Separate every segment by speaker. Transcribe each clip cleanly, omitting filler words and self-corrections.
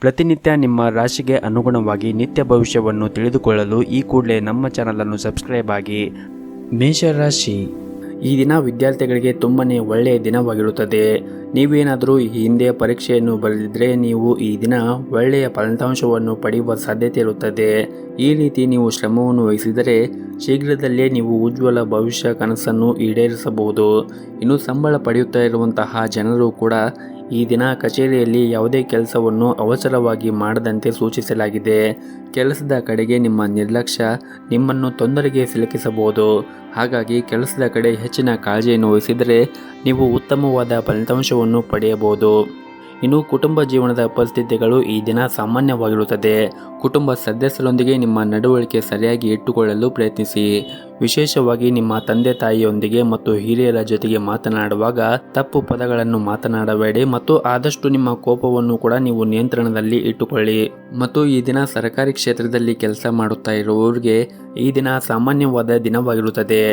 Speaker 1: ಪ್ರತಿನಿತ್ಯ ನಿಮ್ಮ ರಾಶಿಗೆ ಅನುಗುಣವಾಗಿ ನಿತ್ಯ ಭವಿಷ್ಯವನ್ನು ತಿಳಿದುಕೊಳ್ಳಲು ಈ ಕೂಡಲೇ ನಮ್ಮ ಚಾನಲನ್ನು ಸಬ್ಸ್ಕ್ರೈಬ್ ಆಗಿ. ಮೇಷರಾಶಿ, ಈ ದಿನ ವಿದ್ಯಾರ್ಥಿಗಳಿಗೆ ತುಂಬನೇ ಒಳ್ಳೆಯ ದಿನವಾಗಿರುತ್ತದೆ. ನೀವೇನಾದರೂ ಈ ಹಿಂದೆ ಪರೀಕ್ಷೆಯನ್ನು ಬರೆದಿದ್ದರೆ ನೀವು ಈ ದಿನ ಒಳ್ಳೆಯ ಫಲಿತಾಂಶವನ್ನು ಪಡೆಯುವ ಸಾಧ್ಯತೆ ಇರುತ್ತದೆ. ಈ ರೀತಿ ನೀವು ಶ್ರಮವನ್ನು ವಹಿಸಿದರೆ ಶೀಘ್ರದಲ್ಲೇ ನೀವು ಉಜ್ವಲ ಭವಿಷ್ಯ ಕನಸನ್ನು ಈಡೇರಿಸಬಹುದು. ಇನ್ನು ಸಂಬಳ ಪಡೆಯುತ್ತಾ ಇರುವಂತಹ ಜನರು ಕೂಡ ಈ ದಿನ ಕಚೇರಿಯಲ್ಲಿ ಯಾವುದೇ ಕೆಲಸವನ್ನು ಅವಸರವಾಗಿ ಮಾಡದಂತೆ ಸೂಚಿಸಲಾಗಿದೆ. ಕೆಲಸದ ಕಡೆಗೆ ನಿಮ್ಮ ನಿರ್ಲಕ್ಷ್ಯ ನಿಮ್ಮನ್ನು ತೊಂದರೆಗೆ ಸಿಲುಕಿಸಬಹುದು. ಹಾಗಾಗಿ ಕೆಲಸದ ಕಡೆ ಹೆಚ್ಚಿನ ಕಾಳಜಿಯನ್ನು ವಹಿಸಿದರೆ ನೀವು ಉತ್ತಮವಾದ ಫಲಿತಾಂಶವನ್ನು ಪಡೆಯಬಹುದು. ಇನ್ನು ಕುಟುಂಬ ಜೀವನದ ಪರಿಸ್ಥಿತಿಗಳು ಈ ದಿನ ಸಾಮಾನ್ಯವಾಗಿರುತ್ತದೆ. ಕುಟುಂಬ ಸದಸ್ಯರೊಂದಿಗೆ ನಿಮ್ಮ ನಡವಳಿಕೆ ಸರಿಯಾಗಿ ಇಟ್ಟುಕೊಳ್ಳಲು ಪ್ರಯತ್ನಿಸಿ. ವಿಶೇಷವಾಗಿ ನಿಮ್ಮ ತಂದೆ ತಾಯಿಯೊಂದಿಗೆ ಮತ್ತು ಹಿರಿಯರ ಜೊತೆಗೆ ಮಾತನಾಡುವಾಗ ತಪ್ಪು ಪದಗಳನ್ನು ಮಾತನಾಡಬೇಡಿ ಮತ್ತು ಆದಷ್ಟು ನಿಮ್ಮ ಕೋಪವನ್ನು ಕೂಡ ನೀವು ನಿಯಂತ್ರಣದಲ್ಲಿ ಇಟ್ಟುಕೊಳ್ಳಿ. ಮತ್ತು ಈ ದಿನ ಸರ್ಕಾರಿ ಕ್ಷೇತ್ರದಲ್ಲಿ ಕೆಲಸ ಮಾಡುತ್ತಾ ಇರುವವರಿಗೆ ಈ ದಿನ ಸಾಮಾನ್ಯವಾದ ದಿನವಾಗಿರುತ್ತದೆ.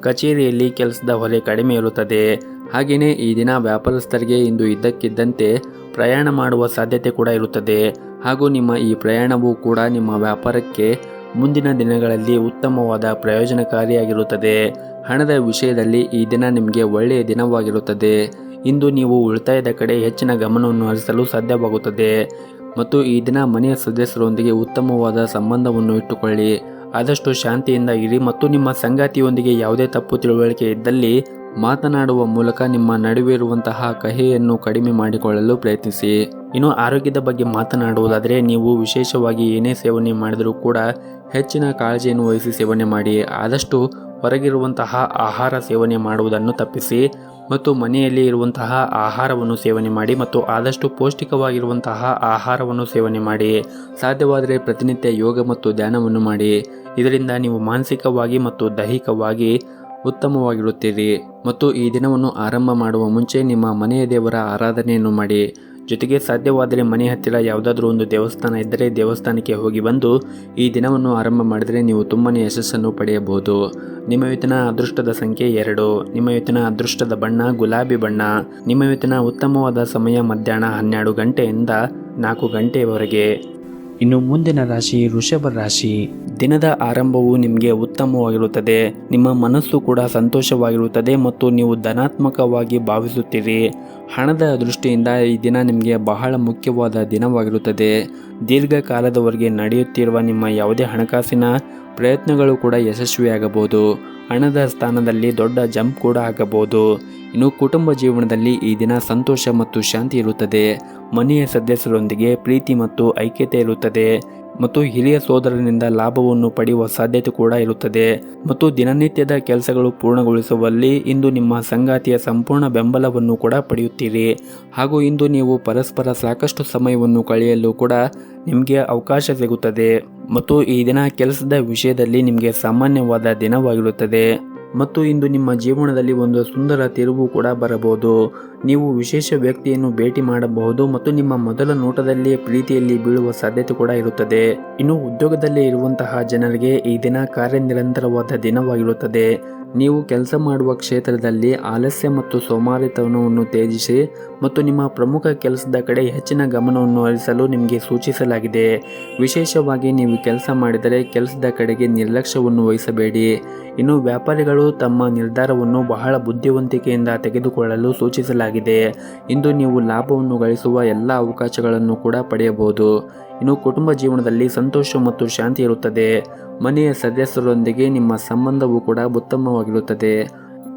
Speaker 1: ಕಚೇರಿಯಲ್ಲಿ ಕೆಲಸದ ಹೊರೆ ಕಡಿಮೆ ಇರುತ್ತದೆ. ಹಾಗೆಯೇ ಈ ದಿನ ವ್ಯಾಪಾರಸ್ಥರಿಗೆ ಇಂದು ಇದ್ದಕ್ಕಿದ್ದಂತೆ ಪ್ರಯಾಣ ಮಾಡುವ ಸಾಧ್ಯತೆ ಕೂಡ ಇರುತ್ತದೆ. ಹಾಗೂ ನಿಮ್ಮ ಈ ಪ್ರಯಾಣವು ಕೂಡ ನಿಮ್ಮ ವ್ಯಾಪಾರಕ್ಕೆ ಮುಂದಿನ ದಿನಗಳಲ್ಲಿ ಉತ್ತಮವಾದ ಪ್ರಯೋಜನಕಾರಿಯಾಗಿರುತ್ತದೆ. ಹಣದ ವಿಷಯದಲ್ಲಿ ಈ ದಿನ ನಿಮಗೆ ಒಳ್ಳೆಯ ದಿನವಾಗಿರುತ್ತದೆ. ಇಂದು ನೀವು ಉಳಿತಾಯದ ಕಡೆ ಹೆಚ್ಚಿನ ಗಮನವನ್ನು ಹರಿಸಲು ಸಾಧ್ಯವಾಗುತ್ತದೆ. ಮತ್ತು ಈ ದಿನ ಮನೆಯ ಸದಸ್ಯರೊಂದಿಗೆ ಉತ್ತಮವಾದ ಸಂಬಂಧವನ್ನು ಇಟ್ಟುಕೊಳ್ಳಿ. ಆದಷ್ಟು ಶಾಂತಿಯಿಂದ ಇರಿ ಮತ್ತು ನಿಮ್ಮ ಸಂಗಾತಿಯೊಂದಿಗೆ ಯಾವುದೇ ತಪ್ಪು ತಿಳುವಳಿಕೆ ಇದ್ದಲ್ಲಿ ಮಾತನಾಡುವ ಮೂಲಕ ನಿಮ್ಮ ನಡುವೆ ಇರುವಂತಹ ಕಹಿಯನ್ನು ಕಡಿಮೆ ಮಾಡಿಕೊಳ್ಳಲು ಪ್ರಯತ್ನಿಸಿ. ಇನ್ನು ಆರೋಗ್ಯದ ಬಗ್ಗೆ ಮಾತನಾಡುವುದಾದರೆ ನೀವು ವಿಶೇಷವಾಗಿ ಏನೇ ಸೇವನೆ ಮಾಡಿದರೂ ಕೂಡ ಹೆಚ್ಚಿನ ಕಾಳಜಿಯನ್ನು ವಹಿಸಿ ಸೇವನೆ ಮಾಡಿ. ಆದಷ್ಟು ಹೊರಗಿರುವಂತಹ ಆಹಾರ ಸೇವನೆ ಮಾಡುವುದನ್ನು ತಪ್ಪಿಸಿ ಮತ್ತು ಮನೆಯಲ್ಲಿ ಇರುವಂತಹ ಆಹಾರವನ್ನು ಸೇವನೆ ಮಾಡಿ ಮತ್ತು ಆದಷ್ಟು ಪೌಷ್ಟಿಕವಾಗಿರುವಂತಹ ಆಹಾರವನ್ನು ಸೇವನೆ ಮಾಡಿ. ಸಾಧ್ಯವಾದರೆ ಪ್ರತಿನಿತ್ಯ ಯೋಗ ಮತ್ತು ಧ್ಯಾನವನ್ನು ಮಾಡಿ. ಇದರಿಂದ ನೀವು ಮಾನಸಿಕವಾಗಿ ಮತ್ತು ದೈಹಿಕವಾಗಿ ಉತ್ತಮವಾಗಿರುತ್ತೀರಿ. ಮತ್ತು ಈ ದಿನವನ್ನು ಆರಂಭ ಮಾಡುವ ಮುಂಚೆ ನಿಮ್ಮ ಮನೆಯ ದೇವರ ಆರಾಧನೆಯನ್ನು ಮಾಡಿ. ಜೊತೆಗೆ ಸಾಧ್ಯವಾದರೆ ಮನೆ ಹತ್ತಿರ ಯಾವುದಾದ್ರೂ ಒಂದು ದೇವಸ್ಥಾನ ಇದ್ದರೆ ದೇವಸ್ಥಾನಕ್ಕೆ ಹೋಗಿ ಬಂದು ಈ ದಿನವನ್ನು ಆರಂಭ ಮಾಡಿದರೆ ನೀವು ತುಂಬನೇ ಯಶಸ್ಸನ್ನು ಪಡೆಯಬಹುದು. ನಿಮ್ಮ ಇವತ್ತಿನ ಅದೃಷ್ಟದ ಸಂಖ್ಯೆ 2. ನಿಮ್ಮ ಇವತ್ತಿನ ಅದೃಷ್ಟದ ಬಣ್ಣ ಗುಲಾಬಿ ಬಣ್ಣ. ನಿಮ್ಮ ಇವತ್ತಿನ ಉತ್ತಮವಾದ ಸಮಯ ಮಧ್ಯಾಹ್ನ 12 ಗಂಟೆಯಿಂದ 4 ಗಂಟೆಯವರೆಗೆ. ಇನ್ನು ಮುಂದಿನ ರಾಶಿ ವೃಷಭ ರಾಶಿ. ದಿನದ ಆರಂಭವು ನಿಮಗೆ ಉತ್ತಮವಾಗಿರುತ್ತದೆ. ನಿಮ್ಮ ಮನಸ್ಸು ಕೂಡ ಸಂತೋಷವಾಗಿರುತ್ತದೆ ಮತ್ತು ನೀವು ಧನಾತ್ಮಕವಾಗಿ ಭಾವಿಸುತ್ತೀರಿ. ಹಣದ ದೃಷ್ಟಿಯಿಂದ ಈ ದಿನ ನಿಮಗೆ ಬಹಳ ಮುಖ್ಯವಾದ ದಿನವಾಗಿರುತ್ತದೆ. ದೀರ್ಘಕಾಲದವರೆಗೆ ನಡೆಯುತ್ತಿರುವ ನಿಮ್ಮ ಯಾವುದೇ ಹಣಕಾಸಿನ ಪ್ರಯತ್ನಗಳು ಕೂಡ ಯಶಸ್ವಿಯಾಗಬಹುದು. ಹಣದ ಸ್ಥಾನದಲ್ಲಿ ದೊಡ್ಡ ಜಂಪ್ ಕೂಡ ಆಗಬಹುದು. ಇನ್ನು ಕುಟುಂಬ ಜೀವನದಲ್ಲಿ ಈ ದಿನ ಸಂತೋಷ ಮತ್ತು ಶಾಂತಿ ಇರುತ್ತದೆ. ಮನೆಯ ಸದಸ್ಯರೊಂದಿಗೆ ಪ್ರೀತಿ ಮತ್ತು ಐಕ್ಯತೆ ಇರುತ್ತದೆ ಮತ್ತು ಹಿರಿಯ ಸೋದರನಿಂದ ಲಾಭವನ್ನು ಪಡೆಯುವ ಸಾಧ್ಯತೆ ಕೂಡ ಇರುತ್ತದೆ. ಮತ್ತು ದಿನನಿತ್ಯದ ಕೆಲಸಗಳು ಪೂರ್ಣಗೊಳಿಸುವಲ್ಲಿ ಇಂದು ನಿಮ್ಮ ಸಂಗಾತಿಯ ಸಂಪೂರ್ಣ ಬೆಂಬಲವನ್ನು ಕೂಡ ಪಡೆಯುತ್ತೀರಿ. ಹಾಗೂ ಇಂದು ನೀವು ಪರಸ್ಪರ ಸಾಕಷ್ಟು ಸಮಯವನ್ನು ಕಳೆಯಲು ಕೂಡ ನಿಮಗೆ ಅವಕಾಶ ಸಿಗುತ್ತದೆ. ಮತ್ತು ಈ ದಿನ ಕೆಲಸದ ವಿಷಯದಲ್ಲಿ ನಿಮಗೆ ಸಾಮಾನ್ಯವಾದ ದಿನವಾಗಿರುತ್ತದೆ. ಮತ್ತು ಇಂದು ನಿಮ್ಮ ಜೀವನದಲ್ಲಿ ಒಂದು ಸುಂದರ ತಿರುವು ಕೂಡ ಬರಬಹುದು. ನೀವು ವಿಶೇಷ ವ್ಯಕ್ತಿಯನ್ನು ಭೇಟಿ ಮಾಡಬಹುದು ಮತ್ತು ನಿಮ್ಮ ಮೊದಲ ನೋಟದಲ್ಲಿ ಪ್ರೀತಿಯಲ್ಲಿ ಬೀಳುವ ಸಾಧ್ಯತೆ ಕೂಡ ಇರುತ್ತದೆ. ಇನ್ನು ಉದ್ಯೋಗದಲ್ಲಿ ಇರುವಂತಹ ಜನರಿಗೆ ಈ ದಿನ ಕಾರ್ಯನಿರಂತರವಾದ ದಿನವಾಗಿರುತ್ತದೆ. ನೀವು ಕೆಲಸ ಮಾಡುವ ಕ್ಷೇತ್ರದಲ್ಲಿ ಆಲಸ್ಯ ಮತ್ತು ಸೋಮಾರಿತನವನ್ನು ತ್ಯಜಿಸಿ ಮತ್ತು ನಿಮ್ಮ ಪ್ರಮುಖ ಕೆಲಸದ ಕಡೆ ಹೆಚ್ಚಿನ ಗಮನವನ್ನು ಹರಿಸಲು ನಿಮಗೆ ಸೂಚಿಸಲಾಗಿದೆ. ವಿಶೇಷವಾಗಿ ನೀವು ಕೆಲಸ ಮಾಡಿದರೆ ಕೆಲಸದ ಕಡೆಗೆ ನಿರ್ಲಕ್ಷ್ಯವನ್ನು ವಹಿಸಬೇಡಿ. ಇನ್ನು ವ್ಯಾಪಾರಿಗಳು ತಮ್ಮ ನಿರ್ಧಾರವನ್ನು ಬಹಳ ಬುದ್ಧಿವಂತಿಕೆಯಿಂದ ತೆಗೆದುಕೊಳ್ಳಲು ಸೂಚಿಸಲಾಗಿದೆ. ಇಂದು ನೀವು ಲಾಭವನ್ನು ಗಳಿಸುವ ಎಲ್ಲ ಅವಕಾಶಗಳನ್ನು ಕೂಡ ಪಡೆಯಬಹುದು. ಇನ್ನು ಕುಟುಂಬ ಜೀವನದಲ್ಲಿ ಸಂತೋಷ ಮತ್ತು ಶಾಂತಿ ಇರುತ್ತದೆ. ಮನೆಯ ಸದಸ್ಯರೊಂದಿಗೆ ನಿಮ್ಮ ಸಂಬಂಧವು ಕೂಡ ಉತ್ತಮವಾಗಿರುತ್ತದೆ.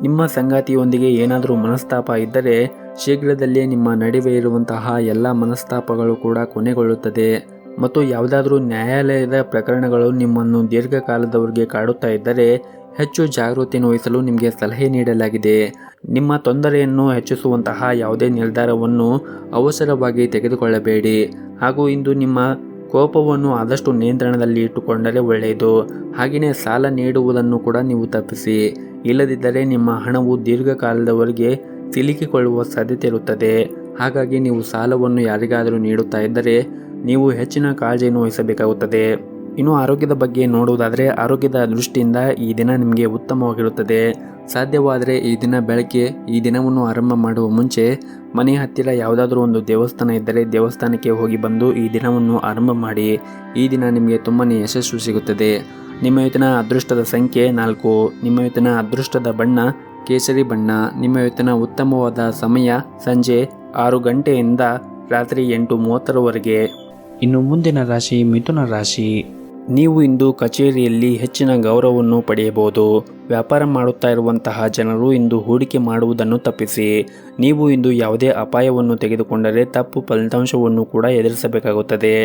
Speaker 1: ನಿಮ್ಮ ಸಂಗಾತಿಯೊಂದಿಗೆ ಏನಾದರೂ ಮನಸ್ತಾಪ ಇದ್ದರೆ ಶೀಘ್ರದಲ್ಲೇ ನಿಮ್ಮ ನಡುವೆ ಇರುವಂತಹ ಎಲ್ಲ ಮನಸ್ತಾಪಗಳು ಕೂಡ ಕೊನೆಗೊಳ್ಳುತ್ತದೆ. ಮತ್ತು ಯಾವುದಾದ್ರೂ ನ್ಯಾಯಾಲಯದ ಪ್ರಕರಣಗಳು ನಿಮ್ಮನ್ನು ದೀರ್ಘಕಾಲದವರೆಗೆ ಕಾಡುತ್ತಾ ಇದ್ದರೆ ಹೆಚ್ಚು ಜಾಗೃತಿಯನ್ನು ವಹಿಸಲು ನಿಮಗೆ ಸಲಹೆ ನೀಡಲಾಗಿದೆ. ನಿಮ್ಮ ತೊಂದರೆಯನ್ನು ಹೆಚ್ಚಿಸುವಂತಹ ಯಾವುದೇ ನಿರ್ಧಾರವನ್ನು ಅವಸರವಾಗಿ ತೆಗೆದುಕೊಳ್ಳಬೇಡಿ. ಹಾಗೂ ಇಂದು ನಿಮ್ಮ ಕೋಪವನ್ನು ಆದಷ್ಟು ನಿಯಂತ್ರಣದಲ್ಲಿ ಇಟ್ಟುಕೊಂಡರೆ ಒಳ್ಳೆಯದು. ಹಾಗೆಯೇ ಸಾಲ ನೀಡುವುದನ್ನು ಕೂಡ ನೀವು ತಪ್ಪಿಸಿ. ಇಲ್ಲದಿದ್ದರೆ ನಿಮ್ಮ ಹಣವು ದೀರ್ಘಕಾಲದವರೆಗೆ ಸಿಲುಕಿಕೊಳ್ಳುವ ಸಾಧ್ಯತೆ ಇರುತ್ತದೆ. ಹಾಗಾಗಿ ನೀವು ಸಾಲವನ್ನು ಯಾರಿಗಾದರೂ ನೀಡುತ್ತಾ ಇದ್ದರೆ ನೀವು ಹೆಚ್ಚಿನ ಕಾಳಜಿಯನ್ನು ವಹಿಸಬೇಕಾಗುತ್ತದೆ. ಇನ್ನು ಆರೋಗ್ಯದ ಬಗ್ಗೆ ನೋಡುವುದಾದರೆ ಆರೋಗ್ಯದ ದೃಷ್ಟಿಯಿಂದ ಈ ದಿನ ನಿಮಗೆ ಉತ್ತಮವಾಗಿರುತ್ತದೆ. ಸಾಧ್ಯವಾದರೆ ಈ ದಿನ ಬೆಳಗ್ಗೆ ಈ ದಿನವನ್ನು ಆರಂಭ ಮಾಡುವ ಮುಂಚೆ ಮನೆ ಹತ್ತಿರ ಯಾವುದಾದ್ರೂ ಒಂದು ದೇವಸ್ಥಾನ ಇದ್ದರೆ ದೇವಸ್ಥಾನಕ್ಕೆ ಹೋಗಿ ಬಂದು ಈ ದಿನವನ್ನು ಆರಂಭ ಮಾಡಿ. ಈ ದಿನ ನಿಮಗೆ ತುಂಬಾ ಯಶಸ್ಸು ಸಿಗುತ್ತದೆ. ನಿಮ್ಮ ಇವತ್ತಿನ ಅದೃಷ್ಟದ ಸಂಖ್ಯೆ 4. ನಿಮ್ಮ ಇವತ್ತಿನ ಅದೃಷ್ಟದ ಬಣ್ಣ ಕೇಸರಿ ಬಣ್ಣ. ನಿಮ್ಮ ಇವತ್ತಿನ ಉತ್ತಮವಾದ ಸಮಯ ಸಂಜೆ 6 ಗಂಟೆಯಿಂದ ರಾತ್ರಿ 8:30ರವರೆಗೆ. ಇನ್ನು ಮುಂದಿನ ರಾಶಿ ಮಿಥುನ ರಾಶಿ. ನೀವು ಇಂದು ಕಚೇರಿಯಲ್ಲಿ ಹೆಚ್ಚಿನ ಗೌರವವನ್ನು ಪಡೆಯಬಹುದು. ವ್ಯಾಪಾರ ಮಾಡುತ್ತಾ ಇರುವಂತಹ ಜನರು ಇಂದು ಹೂಡಿಕೆ ಮಾಡುವುದನ್ನು ತಪ್ಪಿಸಿ. ನೀವು ಇಂದು ಯಾವುದೇ ಅಪಾಯವನ್ನು ತೆಗೆದುಕೊಂಡರೆ ತಪ್ಪು ಫಲಿತಾಂಶವನ್ನು ಕೂಡ ಎದುರಿಸಬೇಕಾಗುತ್ತದೆ.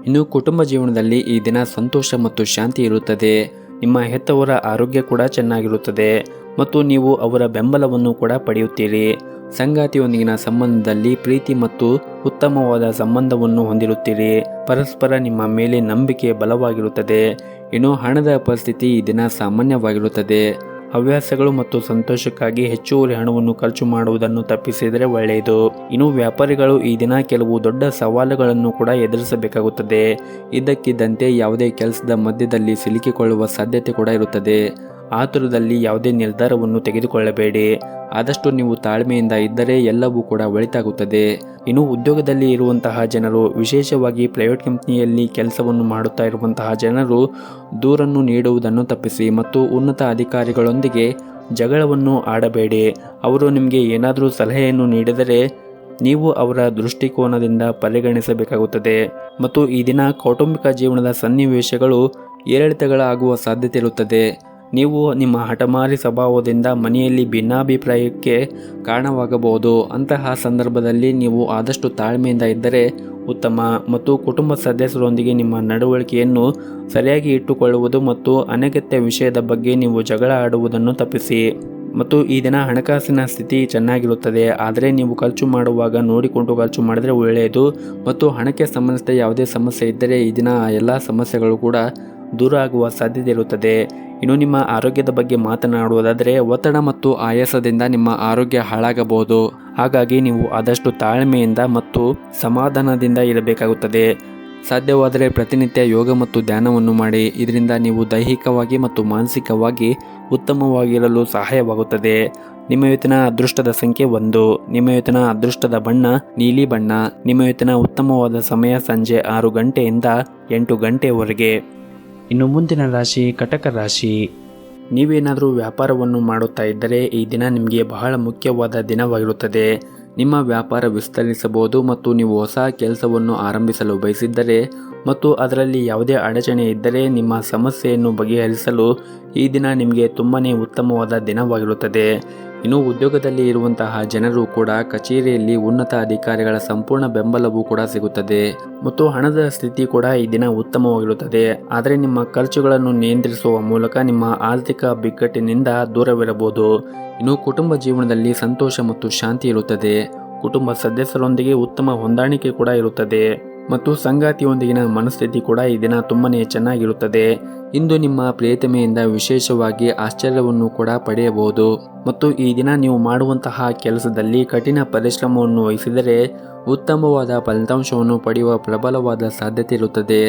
Speaker 1: ಇನ್ನು ಕುಟುಂಬ ಜೀವನದಲ್ಲಿ ಈ ದಿನ ಸಂತೋಷ ಮತ್ತು ಶಾಂತಿ ಇರುತ್ತದೆ. ನಿಮ್ಮ ಹೆತ್ತವರ ಆರೋಗ್ಯ ಕೂಡ ಚೆನ್ನಾಗಿರುತ್ತದೆ ಮತ್ತು ನೀವು ಅವರ ಬೆಂಬಲವನ್ನು ಕೂಡ ಪಡೆಯುತ್ತೀರಿ. ಸಂಗಾತಿಯೊಂದಿಗಿನ ಸಂಬಂಧದಲ್ಲಿ ಪ್ರೀತಿ ಮತ್ತು ಉತ್ತಮವಾದ ಸಂಬಂಧವನ್ನು ಹೊಂದಿರುತ್ತೀರಿ. ಪರಸ್ಪರ ನಿಮ್ಮ ಮೇಲೆ ನಂಬಿಕೆ ಬಲವಾಗಿರುತ್ತದೆ. ಇನ್ನು ಹಣದ ಪರಿಸ್ಥಿತಿ ಈ ದಿನ ಸಾಮಾನ್ಯವಾಗಿರುತ್ತದೆ. ಹವ್ಯಾಸಗಳು ಮತ್ತು ಸಂತೋಷಕ್ಕಾಗಿ ಹೆಚ್ಚುವರಿ ಹಣವನ್ನು ಖರ್ಚು ಮಾಡುವುದನ್ನು ತಪ್ಪಿಸಿದರೆ ಒಳ್ಳೆಯದು. ಇನ್ನು ವ್ಯಾಪಾರಿಗಳು ಈ ದಿನ ಕೆಲವು ದೊಡ್ಡ ಸವಾಲುಗಳನ್ನು ಕೂಡ ಎದುರಿಸಬೇಕಾಗುತ್ತದೆ. ಇದ್ದಕ್ಕಿದ್ದಂತೆ ಯಾವುದೇ ಕೆಲಸದ ಮಧ್ಯದಲ್ಲಿ ಸಿಲುಕಿಕೊಳ್ಳುವ ಸಾಧ್ಯತೆ ಕೂಡ ಇರುತ್ತದೆ. ಆತುರದಲ್ಲಿ ಯಾವುದೇ ನಿರ್ಧಾರವನ್ನು ತೆಗೆದುಕೊಳ್ಳಬೇಡಿ. ಆದಷ್ಟು ನೀವು ತಾಳ್ಮೆಯಿಂದ ಇದ್ದರೆ ಎಲ್ಲವೂ ಕೂಡ ಒಳಿತಾಗುತ್ತದೆ. ಇನ್ನು ಉದ್ಯೋಗದಲ್ಲಿ ಇರುವಂತಹ ಜನರು, ವಿಶೇಷವಾಗಿ ಪ್ರೈವೇಟ್ ಕಂಪನಿಯಲ್ಲಿ ಕೆಲಸವನ್ನು ಮಾಡುತ್ತಾ ಇರುವಂತಹ ಜನರು ದೂರನ್ನು ನೀಡುವುದನ್ನು ತಪ್ಪಿಸಿ ಮತ್ತು ಉನ್ನತ ಅಧಿಕಾರಿಗಳೊಂದಿಗೆ ಜಗಳವನ್ನು ಆಡಬೇಡಿ. ಅವರು ನಿಮಗೆ ಏನಾದರೂ ಸಲಹೆಯನ್ನು ನೀಡಿದರೆ ನೀವು ಅವರ ದೃಷ್ಟಿಕೋನದಿಂದ ಪರಿಗಣಿಸಬೇಕಾಗುತ್ತದೆ. ಮತ್ತು ಈ ದಿನ ಕೌಟುಂಬಿಕ ಜೀವನದ ಸನ್ನಿವೇಶಗಳು ಏರಿಳಿತಗಳಾಗುವ ಸಾಧ್ಯತೆ ಇರುತ್ತದೆ. ನೀವು ನಿಮ್ಮ ಹಠಮಾರಿ ಸ್ವಭಾವದಿಂದ ಮನೆಯಲ್ಲಿ ಭಿನ್ನಾಭಿಪ್ರಾಯಕ್ಕೆ ಕಾರಣವಾಗಬಹುದು. ಅಂತಹ ಸಂದರ್ಭದಲ್ಲಿ ನೀವು ಆದಷ್ಟು ತಾಳ್ಮೆಯಿಂದ ಇದ್ದರೆ ಉತ್ತಮ. ಮತ್ತು ಕುಟುಂಬ ಸದಸ್ಯರೊಂದಿಗೆ ನಿಮ್ಮ ನಡವಳಿಕೆಯನ್ನು ಸರಿಯಾಗಿ ಇಟ್ಟುಕೊಳ್ಳುವುದು ಮತ್ತು ಅನಗತ್ಯ ವಿಷಯದ ಬಗ್ಗೆ ನೀವು ಜಗಳ ಆಡುವುದನ್ನು ತಪ್ಪಿಸಿ. ಮತ್ತು ಈ ದಿನ ಹಣಕಾಸಿನ ಸ್ಥಿತಿ ಚೆನ್ನಾಗಿರುತ್ತದೆ. ಆದರೆ ನೀವು ಖರ್ಚು ಮಾಡುವಾಗ ನೋಡಿಕೊಂಡು ಖರ್ಚು ಮಾಡಿದರೆ ಒಳ್ಳೆಯದು. ಮತ್ತು ಹಣಕ್ಕೆ ಸಂಬಂಧಿಸಿದ ಯಾವುದೇ ಸಮಸ್ಯೆ ಇದ್ದರೆ ಈ ದಿನ ಆ ಎಲ್ಲ ಸಮಸ್ಯೆಗಳು ಕೂಡ ದೂರ ಆಗುವ ಸಾಧ್ಯತೆ ಇರುತ್ತದೆ. ಇನ್ನು ನಿಮ್ಮ ಆರೋಗ್ಯದ ಬಗ್ಗೆ ಮಾತನಾಡುವುದಾದರೆ ಒತ್ತಡ ಮತ್ತು ಆಯಾಸದಿಂದ ನಿಮ್ಮ ಆರೋಗ್ಯ ಹಾಳಾಗಬಹುದು. ಹಾಗಾಗಿ ನೀವು ಆದಷ್ಟು ತಾಳ್ಮೆಯಿಂದ ಮತ್ತು ಸಮಾಧಾನದಿಂದ ಇರಬೇಕಾಗುತ್ತದೆ. ಸಾಧ್ಯವಾದರೆ ಪ್ರತಿನಿತ್ಯ ಯೋಗ ಮತ್ತು ಧ್ಯಾನವನ್ನು ಮಾಡಿ. ಇದರಿಂದ ನೀವು ದೈಹಿಕವಾಗಿ ಮತ್ತು ಮಾನಸಿಕವಾಗಿ ಉತ್ತಮವಾಗಿರಲು ಸಹಾಯವಾಗುತ್ತದೆ. ನಿಮ್ಮ ಇವತ್ತಿನ ಅದೃಷ್ಟದ ಸಂಖ್ಯೆ 1. ನಿಮ್ಮ ಇವತ್ತಿನ ಅದೃಷ್ಟದ ಬಣ್ಣ ನೀಲಿ ಬಣ್ಣ. ನಿಮ್ಮ ಇವತ್ತಿನ ಉತ್ತಮವಾದ ಸಮಯ ಸಂಜೆ 6 ಗಂಟೆಯಿಂದ 8 ಗಂಟೆಯವರೆಗೆ. ಇನ್ನು ಮುಂದಿನ ರಾಶಿ ಕಟಕ ರಾಶಿ. ನೀವೇನಾದರೂ ವ್ಯಾಪಾರವನ್ನು ಮಾಡುತ್ತಾ ಇದ್ದರೆ ಈ ದಿನ ನಿಮಗೆ ಬಹಳ ಮುಖ್ಯವಾದ ದಿನವಾಗಿರುತ್ತದೆ. ನಿಮ್ಮ ವ್ಯಾಪಾರ ವಿಸ್ತರಿಸಬಹುದು ಮತ್ತು ನೀವು ಹೊಸ ಕೆಲಸವನ್ನು ಆರಂಭಿಸಲು ಬಯಸಿದ್ದರೆ ಮತ್ತು ಅದರಲ್ಲಿ ಯಾವುದೇ ಅಡಚಣೆ ಇದ್ದರೆ ನಿಮ್ಮ ಸಮಸ್ಯೆಯನ್ನು ಬಗೆಹರಿಸಲು ಈ ದಿನ ನಿಮಗೆ ತುಂಬಾ ಉತ್ತಮವಾದ ದಿನವಾಗಿರುತ್ತದೆ. ಇನ್ನು ಉದ್ಯೋಗದಲ್ಲಿ ಇರುವಂತಹ ಜನರು ಕೂಡ ಕಚೇರಿಯಲ್ಲಿ ಉನ್ನತ ಅಧಿಕಾರಿಗಳ ಸಂಪೂರ್ಣ ಬೆಂಬಲವೂ ಕೂಡ ಸಿಗುತ್ತದೆ ಮತ್ತು ಹಣದ ಸ್ಥಿತಿ ಕೂಡ ಈ ದಿನ ಉತ್ತಮವಾಗಿರುತ್ತದೆ. ಆದರೆ ನಿಮ್ಮ ಖರ್ಚುಗಳನ್ನು ನಿಯಂತ್ರಿಸುವ ಮೂಲಕ ನಿಮ್ಮ ಆರ್ಥಿಕ ಬಿಕ್ಕಟ್ಟಿನಿಂದ ದೂರವಿರಬಹುದು. ಇನ್ನು ಕುಟುಂಬ ಜೀವನದಲ್ಲಿ ಸಂತೋಷ ಮತ್ತು ಶಾಂತಿ ಇರುತ್ತದೆ. ಕುಟುಂಬ ಸದಸ್ಯರೊಂದಿಗೆ ಉತ್ತಮ ಹೊಂದಾಣಿಕೆ ಕೂಡ ಇರುತ್ತದೆ ಮತ್ತು ಸಂಗಾತಿಯೊಂದಿಗಿನ ಮನಸ್ಥಿತಿ ಕೂಡ ಈ ದಿನ ತುಂಬಾನೇ ಚೆನ್ನಾಗಿರುತ್ತದೆ. ಇಂದು ನಿಮ್ಮ ಪ್ರಿಯತಮೆಯಿಂದ ವಿಶೇಷವಾಗಿ ಆಶ್ಚರ್ಯವನ್ನು ಕೂಡ ಪಡೆಯಬಹುದು ಮತ್ತು ಈ ದಿನ ನೀವು ಮಾಡುವಂತಹ ಕೆಲಸದಲ್ಲಿ ಕಠಿಣ ಪರಿಶ್ರಮವನ್ನು ವಹಿಸಿದರೆ ಉತ್ತಮವಾದ ಫಲಿತಾಂಶವನ್ನು ಪಡೆಯುವ ಪ್ರಬಲವಾದ ಸಾಧ್ಯತೆ ಇರುತ್ತದೆ.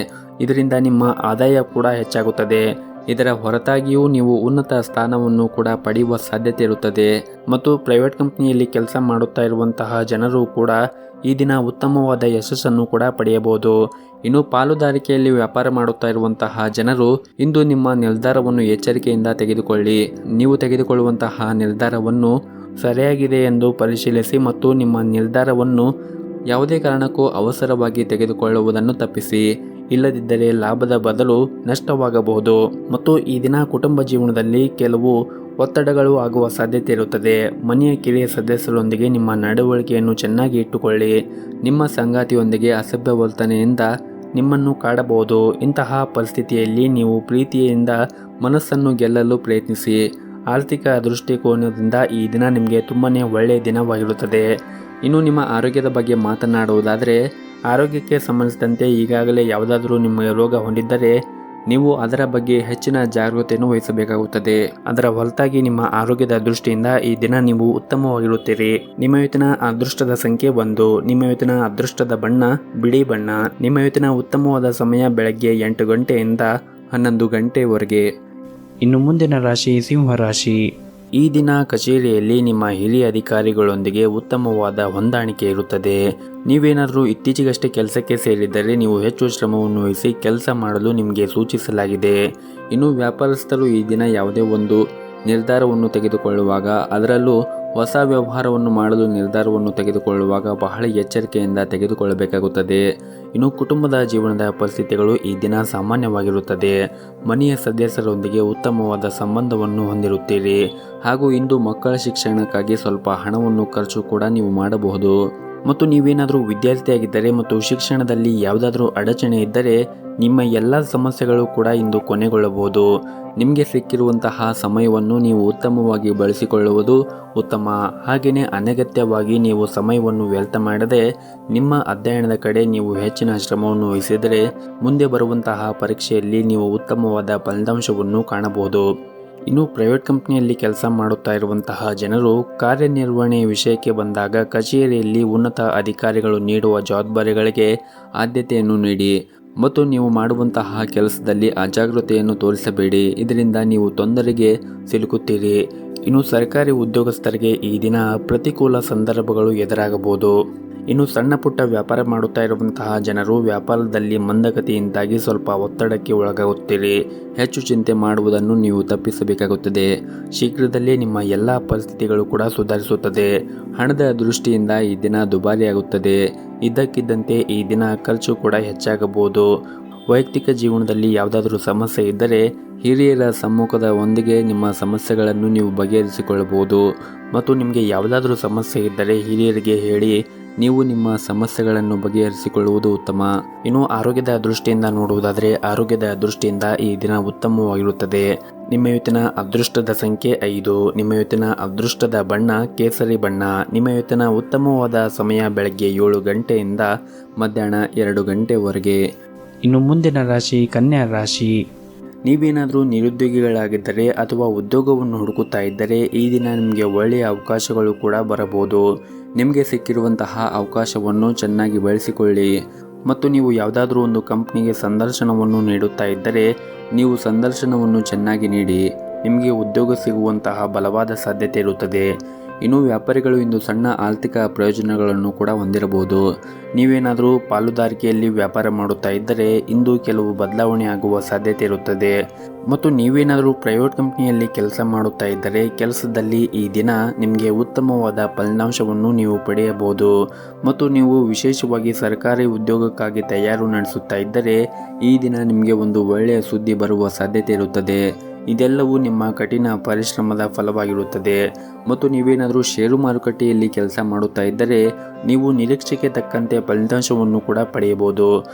Speaker 1: ಇದರಿಂದ ನಿಮ್ಮ ಆದಾಯ ಕೂಡ ಹೆಚ್ಚಾಗುತ್ತದೆ. ಇದರ ಹೊರತಾಗಿಯೂ ನೀವು ಉನ್ನತ ಸ್ಥಾನವನ್ನು ಕೂಡ ಪಡೆಯುವ ಸಾಧ್ಯತೆ ಇರುತ್ತದೆ ಮತ್ತು ಪ್ರೈವೇಟ್ ಕಂಪನಿಯಲ್ಲಿ ಕೆಲಸ ಮಾಡುತ್ತಾ ಇರುವಂತಹ ಜನರು ಕೂಡ ಈ ದಿನ ಉತ್ತಮವಾದ ಯಶಸ್ಸನ್ನು ಕೂಡ ಪಡೆಯಬಹುದು. ಇನ್ನು ಪಾಲುದಾರಿಕೆಯಲ್ಲಿ ವ್ಯಾಪಾರ ಮಾಡುತ್ತಾ ಇರುವಂತಹ ಜನರು ಇಂದು ನಿಮ್ಮ ನಿರ್ಧಾರವನ್ನು ಎಚ್ಚರಿಕೆಯಿಂದ ತೆಗೆದುಕೊಳ್ಳಿ. ನೀವು ತೆಗೆದುಕೊಳ್ಳುವಂತಹ ನಿರ್ಧಾರವನ್ನು ಸರಿಯಾಗಿದೆ ಎಂದು ಪರಿಶೀಲಿಸಿ ಮತ್ತು ನಿಮ್ಮ ನಿರ್ಧಾರವನ್ನು ಯಾವುದೇ ಕಾರಣಕ್ಕೂ ಅವಸರವಾಗಿ ತೆಗೆದುಕೊಳ್ಳುವುದನ್ನು ತಪ್ಪಿಸಿ. ಇಲ್ಲದಿದ್ದರೆ ಲಾಭದ ಬದಲು ನಷ್ಟವಾಗಬಹುದು. ಮತ್ತು ಈ ದಿನ ಕುಟುಂಬ ಜೀವನದಲ್ಲಿ ಕೆಲವು ಒತ್ತಡಗಳು ಆಗುವ ಸಾಧ್ಯತೆ ಇರುತ್ತದೆ. ಮನೆಯ ಕಿರಿಯ ಸದಸ್ಯರೊಂದಿಗೆ ನಿಮ್ಮ ನಡವಳಿಕೆಯನ್ನು ಚೆನ್ನಾಗಿ ಇಟ್ಟುಕೊಳ್ಳಿ. ನಿಮ್ಮ ಸಂಗಾತಿಯೊಂದಿಗೆ ಅಸಭ್ಯ ವರ್ತನೆಯಿಂದ ನಿಮ್ಮನ್ನು ಕಾಡಬಹುದು. ಇಂತಹ ಪರಿಸ್ಥಿತಿಯಲ್ಲಿ ನೀವು ಪ್ರೀತಿಯಿಂದ ಮನಸ್ಸನ್ನು ಗೆಲ್ಲಲು ಪ್ರಯತ್ನಿಸಿ. ಆರ್ಥಿಕ ದೃಷ್ಟಿಕೋನದಿಂದ ಈ ದಿನ ನಿಮಗೆ ತುಂಬಾ ಒಳ್ಳೆಯ ದಿನವಾಗಿರುತ್ತದೆ. ಇನ್ನು ನಿಮ್ಮ ಆರೋಗ್ಯದ ಬಗ್ಗೆ ಮಾತನಾಡುವುದಾದರೆ ಆರೋಗ್ಯಕ್ಕೆ ಸಂಬಂಧಿಸಿದಂತೆ ಈಗಾಗಲೇ ಯಾವುದಾದರೂ ನಿಮ್ಮ ರೋಗ ಹೊಂದಿದ್ದರೆ ನೀವು ಅದರ ಬಗ್ಗೆ ಹೆಚ್ಚಿನ ಜಾಗೃತೆಯನ್ನು ವಹಿಸಬೇಕಾಗುತ್ತದೆ. ಅದರ ಹೊರತಾಗಿ ನಿಮ್ಮ ಆರೋಗ್ಯದ ದೃಷ್ಟಿಯಿಂದ ಈ ದಿನ ನೀವು ಉತ್ತಮವಾಗಿರುತ್ತೀರಿ. ನಿಮ್ಮ ಇವತ್ತಿನ ಅದೃಷ್ಟದ ಸಂಖ್ಯೆ 1. ನಿಮ್ಮ ಇವತ್ತಿನ ಅದೃಷ್ಟದ ಬಣ್ಣ ಬಿಳಿ ಬಣ್ಣ. ನಿಮ್ಮ ಇವತ್ತಿನ ಉತ್ತಮವಾದ ಸಮಯ ಬೆಳಗ್ಗೆ 8 ಗಂಟೆಯಿಂದ 11 ಗಂಟೆವರೆಗೆ. ಇನ್ನು ಮುಂದಿನ ರಾಶಿ ಸಿಂಹ ರಾಶಿ. ಈ ದಿನ ಕಚೇರಿಯಲ್ಲಿ ನಿಮ್ಮ ಹಿರಿಯ ಅಧಿಕಾರಿಗಳೊಂದಿಗೆ ಉತ್ತಮವಾದ ಹೊಂದಾಣಿಕೆ ಇರುತ್ತದೆ. ನೀವೇನಾದರೂ ಇತ್ತೀಚೆಗಷ್ಟೇ ಕೆಲಸಕ್ಕೆ ಸೇರಿದ್ದರೆ ನೀವು ಹೆಚ್ಚು ಶ್ರಮವನ್ನು ವಹಿಸಿ ಕೆಲಸ ಮಾಡಲು ನಿಮಗೆ ಸೂಚಿಸಲಾಗಿದೆ. ಇನ್ನು ವ್ಯಾಪಾರಸ್ಥರು ಈ ದಿನ ಯಾವುದೇ ಒಂದು ನಿರ್ಧಾರವನ್ನು ತೆಗೆದುಕೊಳ್ಳುವಾಗ, ಅದರಲ್ಲೂ ಹೊಸ ವ್ಯವಹಾರವನ್ನು ಮಾಡಲು ನಿರ್ಧಾರವನ್ನು ತೆಗೆದುಕೊಳ್ಳುವಾಗ ಬಹಳ ಎಚ್ಚರಿಕೆಯಿಂದ ತೆಗೆದುಕೊಳ್ಳಬೇಕಾಗುತ್ತದೆ. ಇನ್ನು ಕುಟುಂಬದ ಜೀವನದ ಪರಿಸ್ಥಿತಿಗಳು ಈ ದಿನ ಸಾಮಾನ್ಯವಾಗಿರುತ್ತದೆ. ಮನೆಯ ಸದಸ್ಯರೊಂದಿಗೆ ಉತ್ತಮವಾದ ಸಂಬಂಧವನ್ನು ಹೊಂದಿರುತ್ತೀರಿ. ಹಾಗೂ ಇಂದು ಮಕ್ಕಳ ಶಿಕ್ಷಣಕ್ಕಾಗಿ ಸ್ವಲ್ಪ ಹಣವನ್ನು ಖರ್ಚು ಕೂಡ ನೀವು ಮಾಡಬಹುದು. ಮತ್ತು ನೀವೇನಾದರೂ ವಿದ್ಯಾರ್ಥಿಯಾಗಿದ್ದರೆ ಮತ್ತು ಶಿಕ್ಷಣದಲ್ಲಿ ಯಾವುದಾದ್ರೂ ಅಡಚಣೆ ಇದ್ದರೆ ನಿಮ್ಮ ಎಲ್ಲ ಸಮಸ್ಯೆಗಳು ಕೂಡ ಇಂದು ಕೊನೆಗೊಳ್ಳಬಹುದು. ನಿಮಗೆ ಸಿಕ್ಕಿರುವಂತಹ ಸಮಯವನ್ನು ನೀವು ಉತ್ತಮವಾಗಿ ಬಳಸಿಕೊಳ್ಳುವುದು ಉತ್ತಮ. ಹಾಗೆಯೇ ಅನಗತ್ಯವಾಗಿ ನೀವು ಸಮಯವನ್ನು ವ್ಯರ್ಥ ಮಾಡದೆ ನಿಮ್ಮ ಅಧ್ಯಯನದ ಕಡೆ ನೀವು ಹೆಚ್ಚಿನ ಶ್ರಮವನ್ನು ವಹಿಸಿದರೆ ಮುಂದೆ ಬರುವಂತಹ ಪರೀಕ್ಷೆಯಲ್ಲಿ ನೀವು ಉತ್ತಮವಾದ ಫಲಿತಾಂಶವನ್ನು ಕಾಣಬಹುದು. ಇನ್ನು ಪ್ರೈವೇಟ್ ಕಂಪ್ನಿಯಲ್ಲಿ ಕೆಲಸ ಮಾಡುತ್ತಾ ಇರುವಂತಹ ಜನರು ಕಾರ್ಯನಿರ್ವಹಣೆ ವಿಷಯಕ್ಕೆ ಬಂದಾಗ ಕಚೇರಿಯಲ್ಲಿ ಉನ್ನತ ಅಧಿಕಾರಿಗಳು ನೀಡುವ ಜವಾಬ್ದಾರಿಗಳಿಗೆ ಆದ್ಯತೆಯನ್ನು ನೀಡಿ ಮತ್ತು ನೀವು ಮಾಡುವಂತಹ ಕೆಲಸದಲ್ಲಿ ಅಜಾಗೃತೆಯನ್ನು ತೋರಿಸಬೇಡಿ. ಇದರಿಂದ ನೀವು ತೊಂದರೆಗೆ ಸಿಲುಕುತ್ತೀರಿ. ಇನ್ನು ಸರ್ಕಾರಿ ಉದ್ಯೋಗಸ್ಥರಿಗೆ ಈ ದಿನ ಪ್ರತಿಕೂಲ ಸಂದರ್ಭಗಳು ಎದುರಾಗಬಹುದು. ಇನ್ನು ಸಣ್ಣ ಪುಟ್ಟ ವ್ಯಾಪಾರ ಮಾಡುತ್ತಾ ಇರುವಂತಹ ಜನರು ವ್ಯಾಪಾರದಲ್ಲಿ ಮಂದಗತಿಯಿಂದಾಗಿ ಸ್ವಲ್ಪ ಒತ್ತಡಕ್ಕೆ ಒಳಗಾಗುತ್ತೀರಿ. ಹೆಚ್ಚು ಚಿಂತೆ ಮಾಡುವುದನ್ನು ನೀವು ತಪ್ಪಿಸಬೇಕಾಗುತ್ತದೆ. ಶೀಘ್ರದಲ್ಲೇ ನಿಮ್ಮ ಎಲ್ಲ ಪರಿಸ್ಥಿತಿಗಳು ಕೂಡ ಸುಧಾರಿಸುತ್ತದೆ. ಹಣದ ದೃಷ್ಟಿಯಿಂದ ಈ ದಿನ ದುಬಾರಿಯಾಗುತ್ತದೆ. ಇದ್ದಕ್ಕಿದ್ದಂತೆ ಈ ದಿನ ಖರ್ಚು ಕೂಡ ಹೆಚ್ಚಾಗಬಹುದು. ವೈಯಕ್ತಿಕ ಜೀವನದಲ್ಲಿ ಯಾವುದಾದ್ರೂ ಸಮಸ್ಯೆ ಇದ್ದರೆ ಹಿರಿಯರ ಸಮ್ಮುಖದ ಒಂದಿಗೆ ನಿಮ್ಮ ಸಮಸ್ಯೆಗಳನ್ನು ನೀವು ಬಗೆಹರಿಸಿಕೊಳ್ಳಬಹುದು. ಮತ್ತು ನಿಮಗೆ ಯಾವುದಾದ್ರೂ ಸಮಸ್ಯೆ ಇದ್ದರೆ ಹಿರಿಯರಿಗೆ ಹೇಳಿ ನೀವು ನಿಮ್ಮ ಸಮಸ್ಯೆಗಳನ್ನು ಬಗೆಹರಿಸಿಕೊಳ್ಳುವುದು ಉತ್ತಮ. ಇನ್ನು ಆರೋಗ್ಯದ ದೃಷ್ಟಿಯಿಂದ ನೋಡುವುದಾದರೆ ಆರೋಗ್ಯದ ದೃಷ್ಟಿಯಿಂದ ಈ ದಿನ ಉತ್ತಮವಾಗಿರುತ್ತದೆ. ನಿಮ್ಮ ಇವತ್ತಿನ ಅದೃಷ್ಟದ ಸಂಖ್ಯೆ 5. ನಿಮ್ಮ ಇವತ್ತಿನ ಅದೃಷ್ಟದ ಬಣ್ಣ ಕೇಸರಿ ಬಣ್ಣ. ನಿಮ್ಮ ಇವತ್ತಿನ ಉತ್ತಮವಾದ ಸಮಯ ಬೆಳಗ್ಗೆ 7 ಗಂಟೆಯಿಂದ ಮಧ್ಯಾಹ್ನ 2 ಗಂಟೆವರೆಗೆ. ಇನ್ನು ಮುಂದಿನ ರಾಶಿ ಕನ್ಯಾ ರಾಶಿ. ನೀವೇನಾದರೂ ನಿರುದ್ಯೋಗಿಗಳಾಗಿದ್ದರೆ ಅಥವಾ ಉದ್ಯೋಗವನ್ನು ಹುಡುಕುತ್ತಾ ಇದ್ದರೆ ಈ ದಿನ ನಿಮಗೆ ಒಳ್ಳೆಯ ಅವಕಾಶಗಳು ಕೂಡ ಬರಬಹುದು. ನಿಮಗೆ ಸಿಕ್ಕಿರುವಂತಹ ಅವಕಾಶವನ್ನು ಚೆನ್ನಾಗಿ ಬಳಸಿಕೊಳ್ಳಿ. ಮತ್ತು ನೀವು ಯಾವುದಾದ್ರೂ ಒಂದು ಕಂಪ್ನಿಗೆ ಸಂದರ್ಶನವನ್ನು ನೀಡುತ್ತಾ ಇದ್ದರೆ ನೀವು ಸಂದರ್ಶನವನ್ನು ಚೆನ್ನಾಗಿ ನೀಡಿ. ನಿಮಗೆ ಉದ್ಯೋಗ ಸಿಗುವಂತಹ ಬಲವಾದ ಸಾಧ್ಯತೆ ಇರುತ್ತದೆ. ಇನ್ನು ವ್ಯಾಪಾರಿಗಳು ಇಂದು ಸಣ್ಣ ಆರ್ಥಿಕ ಪ್ರಯೋಜನಗಳನ್ನು ಕೂಡ ಹೊಂದಿರಬಹುದು. ನೀವೇನಾದರೂ ಪಾಲುದಾರಿಕೆಯಲ್ಲಿ ವ್ಯಾಪಾರ ಮಾಡುತ್ತಾ ಇದ್ದರೆ ಇಂದು ಕೆಲವು ಬದಲಾವಣೆ ಆಗುವ ಸಾಧ್ಯತೆ ಇರುತ್ತದೆ. ಮತ್ತು ನೀವೇನಾದರೂ ಪ್ರೈವೇಟ್ ಕಂಪ್ನಿಯಲ್ಲಿ ಕೆಲಸ ಮಾಡುತ್ತಾ ಇದ್ದರೆ ಕೆಲಸದಲ್ಲಿ ಈ ದಿನ ನಿಮಗೆ ಉತ್ತಮವಾದ ಫಲಿತಾಂಶವನ್ನು ನೀವು ಪಡೆಯಬಹುದು. ಮತ್ತು ನೀವು ವಿಶೇಷವಾಗಿ ಸರ್ಕಾರಿ ಉದ್ಯೋಗಕ್ಕಾಗಿ ತಯಾರು ನಡೆಸುತ್ತಾ ಇದ್ದರೆ ಈ ದಿನ ನಿಮಗೆ ಒಂದು ಒಳ್ಳೆಯ ಸುದ್ದಿ ಬರುವ ಸಾಧ್ಯತೆ ಇರುತ್ತದೆ. ಇದೆಲ್ಲವೂ ನಿಮ್ಮ ಕಠಿಣ ಪರಿಶ್ರಮದ ಫಲವಾಗಿರುತ್ತದೆ. ಮತ್ತು ನೀವೇನಾದರೂ ಷೇರು ಮಾರುಕಟ್ಟೆಯಲ್ಲಿ ಕೆಲಸ ಮಾಡುತ್ತಾ ಇದ್ದರೆ ನೀವು ನಿರೀಕ್ಷೆಗೆ ತಕ್ಕಂತೆ ಫಲಿತಾಂಶವನ್ನು ಕೂಡ ಪಡೆಯಬಹುದು.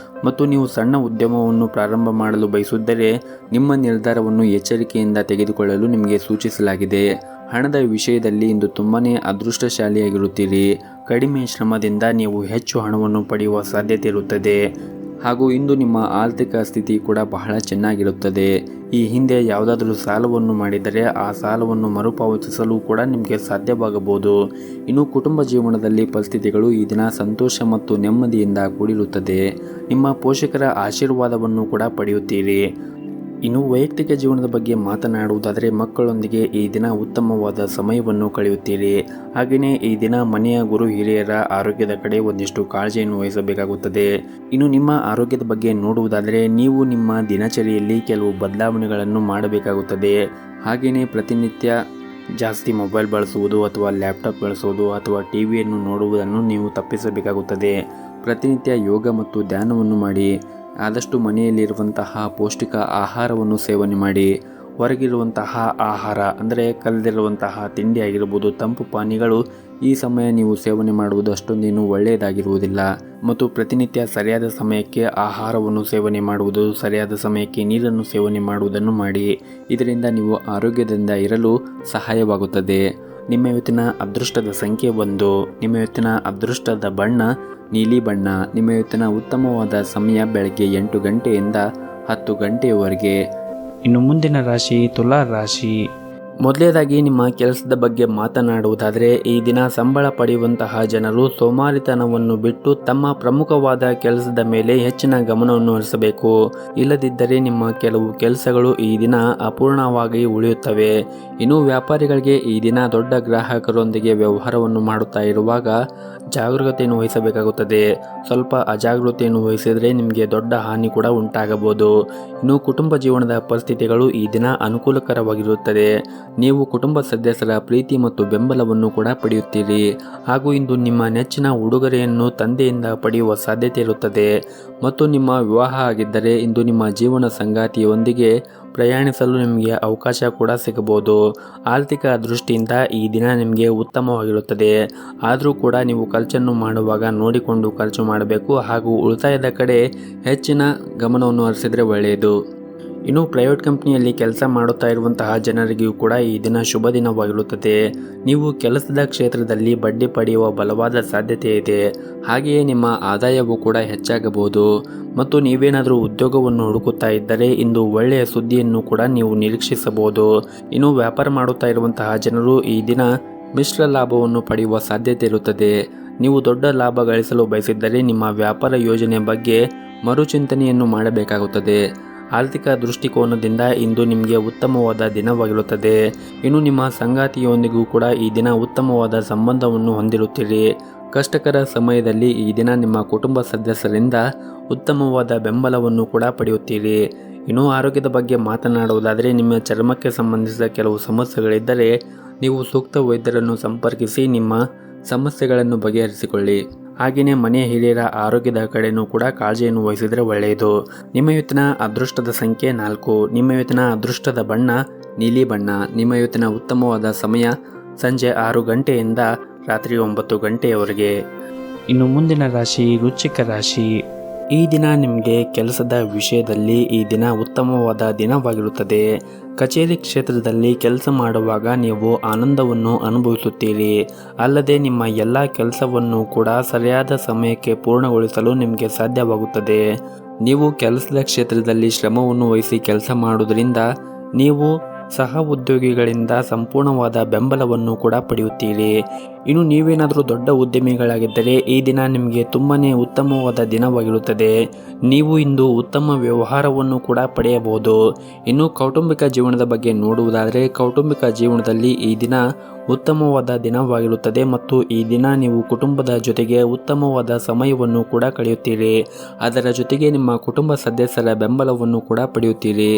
Speaker 1: ಮತ್ತು ನೀವು ಸಣ್ಣ ಉದ್ಯಮವನ್ನು ಪ್ರಾರಂಭ ಮಾಡಲು ಬಯಸಿದ್ದರೆ ನಿಮ್ಮ ನಿರ್ಧಾರವನ್ನು ಎಚ್ಚರಿಕೆಯಿಂದ ತೆಗೆದುಕೊಳ್ಳಲು ನಿಮಗೆ ಸೂಚಿಸಲಾಗಿದೆ. ಹಣದ ವಿಷಯದಲ್ಲಿ ಇಂದು ತುಂಬಾನೇ ಅದೃಷ್ಟಶಾಲಿಯಾಗಿರುತ್ತೀರಿ. ಕಡಿಮೆ ಶ್ರಮದಿಂದ ನೀವು ಹೆಚ್ಚು ಹಣವನ್ನು ಪಡೆಯುವ ಸಾಧ್ಯತೆ ಇರುತ್ತದೆ. ಹಾಗೂ ಇಂದು ನಿಮ್ಮ ಆರ್ಥಿಕ ಸ್ಥಿತಿ ಕೂಡ ಬಹಳ ಚೆನ್ನಾಗಿರುತ್ತದೆ. ಈ ಹಿಂದೆ ಯಾವುದಾದ್ರೂ ಸಾಲವನ್ನು ಮಾಡಿದರೆ ಆ ಸಾಲವನ್ನು ಮರುಪಾವತಿಸಲು ಕೂಡ ನಿಮಗೆ ಸಾಧ್ಯವಾಗಬಹುದು. ಇನ್ನು ಕುಟುಂಬ ಜೀವನದಲ್ಲಿ ಪರಿಸ್ಥಿತಿಗಳು ಈ ದಿನ ಸಂತೋಷ ಮತ್ತು ನೆಮ್ಮದಿಯಿಂದ ಕೂಡಿರುತ್ತದೆ. ನಿಮ್ಮ ಪೋಷಕರ ಆಶೀರ್ವಾದವನ್ನು ಕೂಡ ಪಡೆಯುತ್ತೀರಿ. ಇನ್ನು ವೈಯಕ್ತಿಕ ಜೀವನದ ಬಗ್ಗೆ ಮಾತನಾಡುವುದಾದರೆ ಮಕ್ಕಳೊಂದಿಗೆ ಈ ದಿನ ಉತ್ತಮವಾದ ಸಮಯವನ್ನು ಕಳೆಯುತ್ತೀರಿ. ಹಾಗೆಯೇ ಈ ದಿನ ಮನೆಯ ಗುರು ಹಿರಿಯರ ಆರೋಗ್ಯದ ಕಡೆ ಒಂದಿಷ್ಟು ಕಾಳಜಿಯನ್ನು ವಹಿಸಬೇಕಾಗುತ್ತದೆ. ಇನ್ನು ನಿಮ್ಮ ಆರೋಗ್ಯದ ಬಗ್ಗೆ ನೋಡುವುದಾದರೆ ನೀವು ನಿಮ್ಮ ದಿನಚರಿಯಲ್ಲಿ ಕೆಲವು ಬದಲಾವಣೆಗಳನ್ನು ಮಾಡಬೇಕಾಗುತ್ತದೆ. ಹಾಗೆಯೇ ಪ್ರತಿನಿತ್ಯ ಜಾಸ್ತಿ ಮೊಬೈಲ್ ಬಳಸುವುದು ಅಥವಾ ಲ್ಯಾಪ್ಟಾಪ್ ಬಳಸುವುದು ಅಥವಾ ಟಿವಿಯನ್ನು ನೋಡುವುದನ್ನು ನೀವು ತಪ್ಪಿಸಬೇಕಾಗುತ್ತದೆ. ಪ್ರತಿನಿತ್ಯ ಯೋಗ ಮತ್ತು ಧ್ಯಾನವನ್ನು ಮಾಡಿ. ಆದಷ್ಟು ಮನೆಯಲ್ಲಿರುವಂತಹ ಪೌಷ್ಟಿಕ ಆಹಾರವನ್ನು ಸೇವನೆ ಮಾಡಿ. ಹೊರಗಿರುವಂತಹ ಆಹಾರ ಅಂದರೆ ಕಲದಿರುವಂತಹ ತಿಂಡಿ ಆಗಿರ್ಬೋದು, ತಂಪು ಪಾನೀಯಗಳು ಈ ಸಮಯ ನೀವು ಸೇವನೆ ಮಾಡುವುದು ಅಷ್ಟೊಂದೇನು ಒಳ್ಳೆಯದಾಗಿರುವುದಿಲ್ಲ. ಮತ್ತು ಪ್ರತಿನಿತ್ಯ ಸರಿಯಾದ ಸಮಯಕ್ಕೆ ಆಹಾರವನ್ನು ಸೇವನೆ ಮಾಡುವುದು, ಸರಿಯಾದ ಸಮಯಕ್ಕೆ ನೀರನ್ನು ಸೇವನೆ ಮಾಡುವುದನ್ನು ಮಾಡಿ. ಇದರಿಂದ ನೀವು ಆರೋಗ್ಯದಿಂದ ಇರಲು ಸಹಾಯವಾಗುತ್ತದೆ. ನಿಮ್ಮ ಇವತ್ತಿನ ಅದೃಷ್ಟದ ಸಂಖ್ಯೆ 1. ನಿಮ್ಮ ಇವತ್ತಿನ ಅದೃಷ್ಟದ ಬಣ್ಣ ನೀಲಿ ಬಣ್ಣ. ನಿಮ್ಮ ಇವತ್ತಿನ ಉತ್ತಮವಾದ ಸಮಯ ಬೆಳಗ್ಗೆ 8 ಗಂಟೆಯಿಂದ 10 ಗಂಟೆಯವರೆಗೆ. ಇನ್ನು ಮುಂದಿನ ರಾಶಿ ತುಲಾ ರಾಶಿ. ಮೊದಲನೇದಾಗಿ ನಿಮ್ಮ ಕೆಲಸದ ಬಗ್ಗೆ ಮಾತನಾಡುವುದಾದರೆ, ಈ ದಿನ ಸಂಬಳ ಪಡೆಯುವಂತಹ ಜನರು ಸೋಮಾರಿತನವನ್ನು ಬಿಟ್ಟು ತಮ್ಮ ಪ್ರಮುಖವಾದ ಕೆಲಸದ ಮೇಲೆ ಹೆಚ್ಚಿನ ಗಮನವನ್ನು ಹರಿಸಬೇಕು. ಇಲ್ಲದಿದ್ದರೆ ನಿಮ್ಮ ಕೆಲವು ಕೆಲಸಗಳು ಈ ದಿನ ಅಪೂರ್ಣವಾಗಿ ಉಳಿಯುತ್ತವೆ. ಇನ್ನು ವ್ಯಾಪಾರಿಗಳಿಗೆ ಈ ದಿನ ದೊಡ್ಡ ಗ್ರಾಹಕರೊಂದಿಗೆ ವ್ಯವಹಾರವನ್ನು ಮಾಡುತ್ತಾ ಇರುವಾಗ ಜಾಗರೂಕತೆಯನ್ನು ವಹಿಸಬೇಕಾಗುತ್ತದೆ. ಸ್ವಲ್ಪ ಅಜಾಗರೂಕತೆಯನ್ನು ವಹಿಸಿದರೆ ನಿಮಗೆ ದೊಡ್ಡ ಹಾನಿ ಕೂಡ ಉಂಟಾಗಬಹುದು. ಇನ್ನು ಕುಟುಂಬ ಜೀವನದ ಪರಿಸ್ಥಿತಿಗಳು ಈ ದಿನ ಅನುಕೂಲಕರವಾಗಿರುತ್ತದೆ. ನೀವು ಕುಟುಂಬ ಸದಸ್ಯರ ಪ್ರೀತಿ ಮತ್ತು ಬೆಂಬಲವನ್ನು ಕೂಡ ಪಡೆಯುತ್ತೀರಿ. ಹಾಗೂ ಇಂದು ನಿಮ್ಮ ನೆಚ್ಚಿನ ಉಡುಗೊರೆಯನ್ನು ತಂದೆಯಿಂದ ಪಡೆಯುವ ಸಾಧ್ಯತೆ ಇರುತ್ತದೆ. ಮತ್ತು ನಿಮ್ಮ ವಿವಾಹ ಆಗಿದ್ದರೆ ಇಂದು ನಿಮ್ಮ ಜೀವನ ಸಂಗಾತಿಯೊಂದಿಗೆ ಪ್ರಯಾಣಿಸಲು ನಿಮಗೆ ಅವಕಾಶ ಕೂಡ ಸಿಗಬಹುದು. ಆರ್ಥಿಕ ದೃಷ್ಟಿಯಿಂದ ಈ ದಿನ ನಿಮಗೆ ಉತ್ತಮವಾಗಿರುತ್ತದೆ. ಆದರೂ ಕೂಡ ನೀವು ಖರ್ಚನ್ನು ಮಾಡುವಾಗ ನೋಡಿಕೊಂಡು ಖರ್ಚು ಮಾಡಬೇಕು ಹಾಗೂ ಉಳಿತಾಯದ ಕಡೆ ಹೆಚ್ಚಿನ ಗಮನವನ್ನು ಹರಿಸಿದರೆ ಒಳ್ಳೆಯದು. ಇನ್ನು ಪ್ರೈವೇಟ್ ಕಂಪ್ನಿಯಲ್ಲಿ ಕೆಲಸ ಮಾಡುತ್ತಾ ಇರುವಂತಹ ಜನರಿಗೂ ಕೂಡ ಈ ದಿನ ಶುಭ ದಿನವಾಗಿರುತ್ತದೆ. ನೀವು ಕೆಲಸದ ಕ್ಷೇತ್ರದಲ್ಲಿ ಬಡ್ಡಿ ಪಡೆಯುವ ಬಲವಾದ ಸಾಧ್ಯತೆ ಇದೆ. ಹಾಗೆಯೇ ನಿಮ್ಮ ಆದಾಯವೂ ಕೂಡ ಹೆಚ್ಚಾಗಬಹುದು. ಮತ್ತು ನೀವೇನಾದರೂ ಉದ್ಯೋಗವನ್ನು ಹುಡುಕುತ್ತಾ ಇದ್ದರೆ ಇಂದು ಒಳ್ಳೆಯ ಸುದ್ದಿಯನ್ನು ಕೂಡ ನೀವು ನಿರೀಕ್ಷಿಸಬಹುದು. ಇನ್ನು ವ್ಯಾಪಾರ ಮಾಡುತ್ತಾ ಇರುವಂತಹ ಜನರು ಈ ದಿನ ಮಿಶ್ರ ಲಾಭವನ್ನು ಪಡೆಯುವ ಸಾಧ್ಯತೆ ಇರುತ್ತದೆ. ನೀವು ದೊಡ್ಡ ಲಾಭ ಗಳಿಸಲು ಬಯಸಿದ್ದರೆ ನಿಮ್ಮ ವ್ಯಾಪಾರ ಯೋಜನೆ ಬಗ್ಗೆ ಮರುಚಿಂತನೆಯನ್ನು ಮಾಡಬೇಕಾಗುತ್ತದೆ. ಆರ್ಥಿಕ ದೃಷ್ಟಿಕೋನದಿಂದ ಇಂದು ನಿಮಗೆ ಉತ್ತಮವಾದ ದಿನವಾಗಿರುತ್ತದೆ. ಇನ್ನು ನಿಮ್ಮ ಸಂಗಾತಿಯೊಂದಿಗೂ ಕೂಡ ಈ ದಿನ ಉತ್ತಮವಾದ ಸಂಬಂಧವನ್ನು ಹೊಂದಿರುತ್ತೀರಿ. ಕಷ್ಟಕರ ಸಮಯದಲ್ಲಿ ಈ ದಿನ ನಿಮ್ಮ ಕುಟುಂಬ ಸದಸ್ಯರಿಂದ ಉತ್ತಮವಾದ ಬೆಂಬಲವನ್ನು ಕೂಡ ಪಡೆಯುತ್ತೀರಿ. ಇನ್ನು ಆರೋಗ್ಯದ ಬಗ್ಗೆ ಮಾತನಾಡುವುದಾದರೆ, ನಿಮ್ಮ ಚರ್ಮಕ್ಕೆ ಸಂಬಂಧಿಸಿದ ಕೆಲವು ಸಮಸ್ಯೆಗಳಿದ್ದರೆ ನೀವು ಸೂಕ್ತ ವೈದ್ಯರನ್ನು ಸಂಪರ್ಕಿಸಿ ನಿಮ್ಮ ಸಮಸ್ಯೆಗಳನ್ನು ಬಗೆಹರಿಸಿಕೊಳ್ಳಿ. ಹಾಗೆಯೇ ಮನೆಯ ಹಿರಿಯರ ಆರೋಗ್ಯದ ಕಡೆಯೂ ಕೂಡ ಕಾಳಜಿಯನ್ನು ವಹಿಸಿದರೆ ಒಳ್ಳೆಯದು. ನಿಮ್ಮ ಇವತ್ತಿನ ಅದೃಷ್ಟದ ಸಂಖ್ಯೆ 4. ನಿಮ್ಮ ಇವತ್ತಿನ ಅದೃಷ್ಟದ ಬಣ್ಣ ನೀಲಿ ಬಣ್ಣ. ನಿಮ್ಮ ಇವತ್ತಿನ ಉತ್ತಮವಾದ ಸಮಯ ಸಂಜೆ 6 ಗಂಟೆಯಿಂದ ರಾತ್ರಿ 9 ಗಂಟೆಯವರೆಗೆ. ಇನ್ನು ಮುಂದಿನ ರಾಶಿ ವೃಶ್ಚಿಕ ರಾಶಿ. ಈ ದಿನ ನಿಮಗೆ ಕೆಲಸದ ವಿಷಯದಲ್ಲಿ ಈ ದಿನ ಉತ್ತಮವಾದ ದಿನವಾಗಿರುತ್ತದೆ. ಕಚೇರಿ ಕ್ಷೇತ್ರದಲ್ಲಿ ಕೆಲಸ ಮಾಡುವಾಗ ನೀವು ಆನಂದವನ್ನು ಅನುಭವಿಸುತ್ತೀರಿ. ಅಲ್ಲದೆ ನಿಮ್ಮ ಎಲ್ಲ ಕೆಲಸವನ್ನು ಕೂಡ ಸರಿಯಾದ ಸಮಯಕ್ಕೆ ಪೂರ್ಣಗೊಳಿಸಲು ನಿಮಗೆ ಸಾಧ್ಯವಾಗುತ್ತದೆ. ನೀವು ಕೆಲಸದ ಕ್ಷೇತ್ರದಲ್ಲಿ ಶ್ರಮವನ್ನು ವಹಿಸಿ ಕೆಲಸ ಮಾಡುವುದರಿಂದ ನೀವು ಸಹ ಉದ್ಯೋಗಿಗಳಿಂದ ಸಂಪೂರ್ಣವಾದ ಬೆಂಬಲವನ್ನು ಕೂಡ ಪಡೆಯುತ್ತೀರಿ. ಇನ್ನು ನೀವೇನಾದರೂ ದೊಡ್ಡ ಉದ್ಯಮಿಗಳಾಗಿದ್ದರೆ ಈ ದಿನ ನಿಮಗೆ ತುಂಬಾ ಉತ್ತಮವಾದ ದಿನವಾಗಿರುತ್ತದೆ. ನೀವು ಇಂದು ಉತ್ತಮ ವ್ಯವಹಾರವನ್ನು ಕೂಡ ಪಡೆಯಬಹುದು. ಇನ್ನು ಕೌಟುಂಬಿಕ ಜೀವನದ ಬಗ್ಗೆ ನೋಡುವುದಾದರೆ, ಕೌಟುಂಬಿಕ ಜೀವನದಲ್ಲಿ ಈ ದಿನ ಉತ್ತಮವಾದ ದಿನವಾಗಿರುತ್ತದೆ ಮತ್ತು ಈ ದಿನ ನೀವು ಕುಟುಂಬದ ಜೊತೆಗೆ ಉತ್ತಮವಾದ ಸಮಯವನ್ನು ಕೂಡ ಕಳೆಯುತ್ತೀರಿ. ಅದರ ಜೊತೆಗೆ ನಿಮ್ಮ ಕುಟುಂಬ ಸದಸ್ಯರ ಬೆಂಬಲವನ್ನು ಕೂಡ ಪಡೆಯುತ್ತೀರಿ.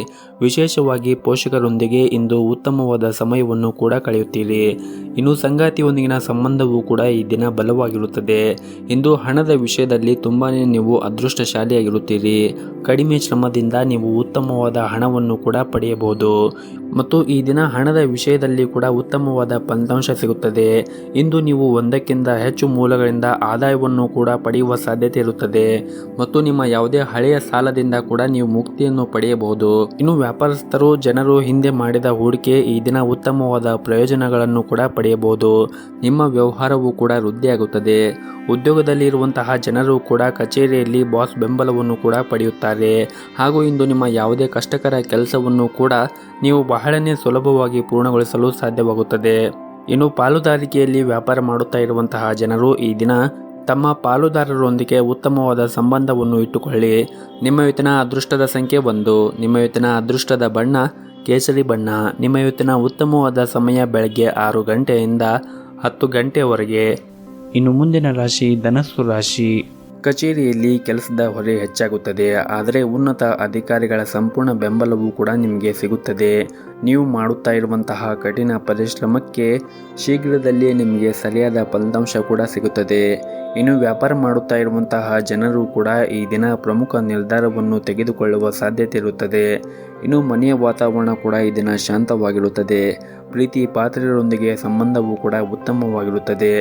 Speaker 1: ವಿಶೇಷವಾಗಿ ಪೋಷಕರೊಂದಿಗೆ ಇಂದು ಉತ್ತಮವಾದ ಸಮಯವನ್ನು ಕೂಡ ಕಳೆಯುತ್ತೀರಿ. ಇನ್ನು ಸಂಗಾತಿಯೊಂದಿಗಿನ ಸಂಬಂಧವೂ ಕೂಡ ಈ ದಿನ ಬಲವಾಗಿರುತ್ತದೆ. ಇಂದು ಹಣದ ವಿಷಯದಲ್ಲಿ ತುಂಬಾ ನೀವು ಅದೃಷ್ಟಶಾಲಿಯಾಗಿರುತ್ತೀರಿ. ಕಡಿಮೆ ಶ್ರಮದಿಂದ ನೀವು ಉತ್ತಮವಾದ ಹಣವನ್ನು ಕೂಡ ಪಡೆಯಬಹುದು ಮತ್ತು ಈ ದಿನ ಹಣದ ವಿಷಯದಲ್ಲಿ ಕೂಡ ಉತ್ತಮವಾದ ಫಲಿತಾಂಶ ಸಿಗುತ್ತದೆ. ಇಂದು ನೀವು ಒಂದಕ್ಕಿಂತ ಹೆಚ್ಚು ಮೂಲಗಳಿಂದ ಆದಾಯವನ್ನು ಕೂಡ ಪಡೆಯುವ ಸಾಧ್ಯತೆ ಇರುತ್ತದೆ ಮತ್ತು ನಿಮ್ಮ ಯಾವುದೇ ಹಳೆಯ ಸಾಲದಿಂದ ಕೂಡ ನೀವು ಮುಕ್ತಿಯನ್ನು ಪಡೆಯಬಹುದು. ಇನ್ನು ವ್ಯಾಪಾರಸ್ಥರು ಜನರು ಹಿಂದೆ ಮಾಡಿದ ಹೂಡಿಕೆ ಈ ದಿನ ಉತ್ತಮವಾದ ಪ್ರಯೋಜನಗಳನ್ನು ಕೂಡ ಪಡೆಯಬಹುದು. ನಿಮ್ಮ ವ್ಯವಹಾರವೂ ಕೂಡ ವೃದ್ಧಿಯಾಗುತ್ತದೆ. ಉದ್ಯೋಗದಲ್ಲಿ ಇರುವಂತಹ ಜನರು ಕೂಡ ಕಚೇರಿಯಲ್ಲಿ ಬಾಸ್ ಬೆಂಬಲವನ್ನು ಕೂಡ ಪಡೆಯುತ್ತಾರೆ ಹಾಗೂ ಇಂದು ನಿಮ್ಮ ಯಾವುದೇ ಕಷ್ಟಕರ ಕೆಲಸವನ್ನು ಕೂಡ ನೀವು ಬಹಳನೇ ಸುಲಭವಾಗಿ ಪೂರ್ಣಗೊಳಿಸಲು ಸಾಧ್ಯವಾಗುತ್ತದೆ. ಇನ್ನು ಪಾಲುದಾರಿಕೆಯಲ್ಲಿ ವ್ಯಾಪಾರ ಮಾಡುತ್ತಾ ಇರುವಂತಹ ಜನರು ಈ ದಿನ ತಮ್ಮ ಪಾಲುದಾರರೊಂದಿಗೆ ಉತ್ತಮವಾದ ಸಂಬಂಧವನ್ನು ಇಟ್ಟುಕೊಳ್ಳಿ. ನಿಮ್ಮ ಇವತ್ತಿನ ಅದೃಷ್ಟದ ಸಂಖ್ಯೆ 1. ನಿಮ್ಮ ಇವತ್ತಿನ ಅದೃಷ್ಟದ ಬಣ್ಣ ಕೇಸರಿ ಬಣ್ಣ. ನಿಮ್ಮ ಇವತ್ತಿನ ಉತ್ತಮವಾದ ಸಮಯ ಬೆಳಗ್ಗೆ 6 ಗಂಟೆಯಿಂದ 10 ಗಂಟೆಯವರೆಗೆ. ಇನ್ನು ಮುಂದಿನ ರಾಶಿ ಧನಸ್ಸು ರಾಶಿ. ಕಚೇರಿಯಲ್ಲಿ ಕೆಲಸದ ಹೊರೆ ಹೆಚ್ಚಾಗುತ್ತದೆ. ಆದರೆ ಉನ್ನತ ಅಧಿಕಾರಿಗಳ ಸಂಪೂರ್ಣ ಬೆಂಬಲವೂ ಕೂಡ ನಿಮಗೆ ಸಿಗುತ್ತದೆ. ನೀವು ಮಾಡುತ್ತಾ ಇರುವಂತಹ ಕಠಿಣ ಪರಿಶ್ರಮಕ್ಕೆ ಶೀಘ್ರದಲ್ಲೇ ನಿಮಗೆ ಸರಿಯಾದ ಫಲಿತಾಂಶ ಕೂಡ ಸಿಗುತ್ತದೆ. ಇನ್ನು ವ್ಯಾಪಾರ ಮಾಡುತ್ತಾ ಇರುವಂತಹ ಜನರು ಕೂಡ ಈ ದಿನ ಪ್ರಮುಖ ನಿರ್ಧಾರವನ್ನು ತೆಗೆದುಕೊಳ್ಳುವ ಸಾಧ್ಯತೆ ಇರುತ್ತದೆ. ಇನ್ನು ಮನೆಯ ವಾತಾವರಣ ಕೂಡ ಈ ದಿನ ಶಾಂತವಾಗಿರುತ್ತದೆ. ಪ್ರೀತಿ ಪಾತ್ರರೊಂದಿಗೆ ಸಂಬಂಧವೂ ಕೂಡ ಉತ್ತಮವಾಗಿರುತ್ತದೆ.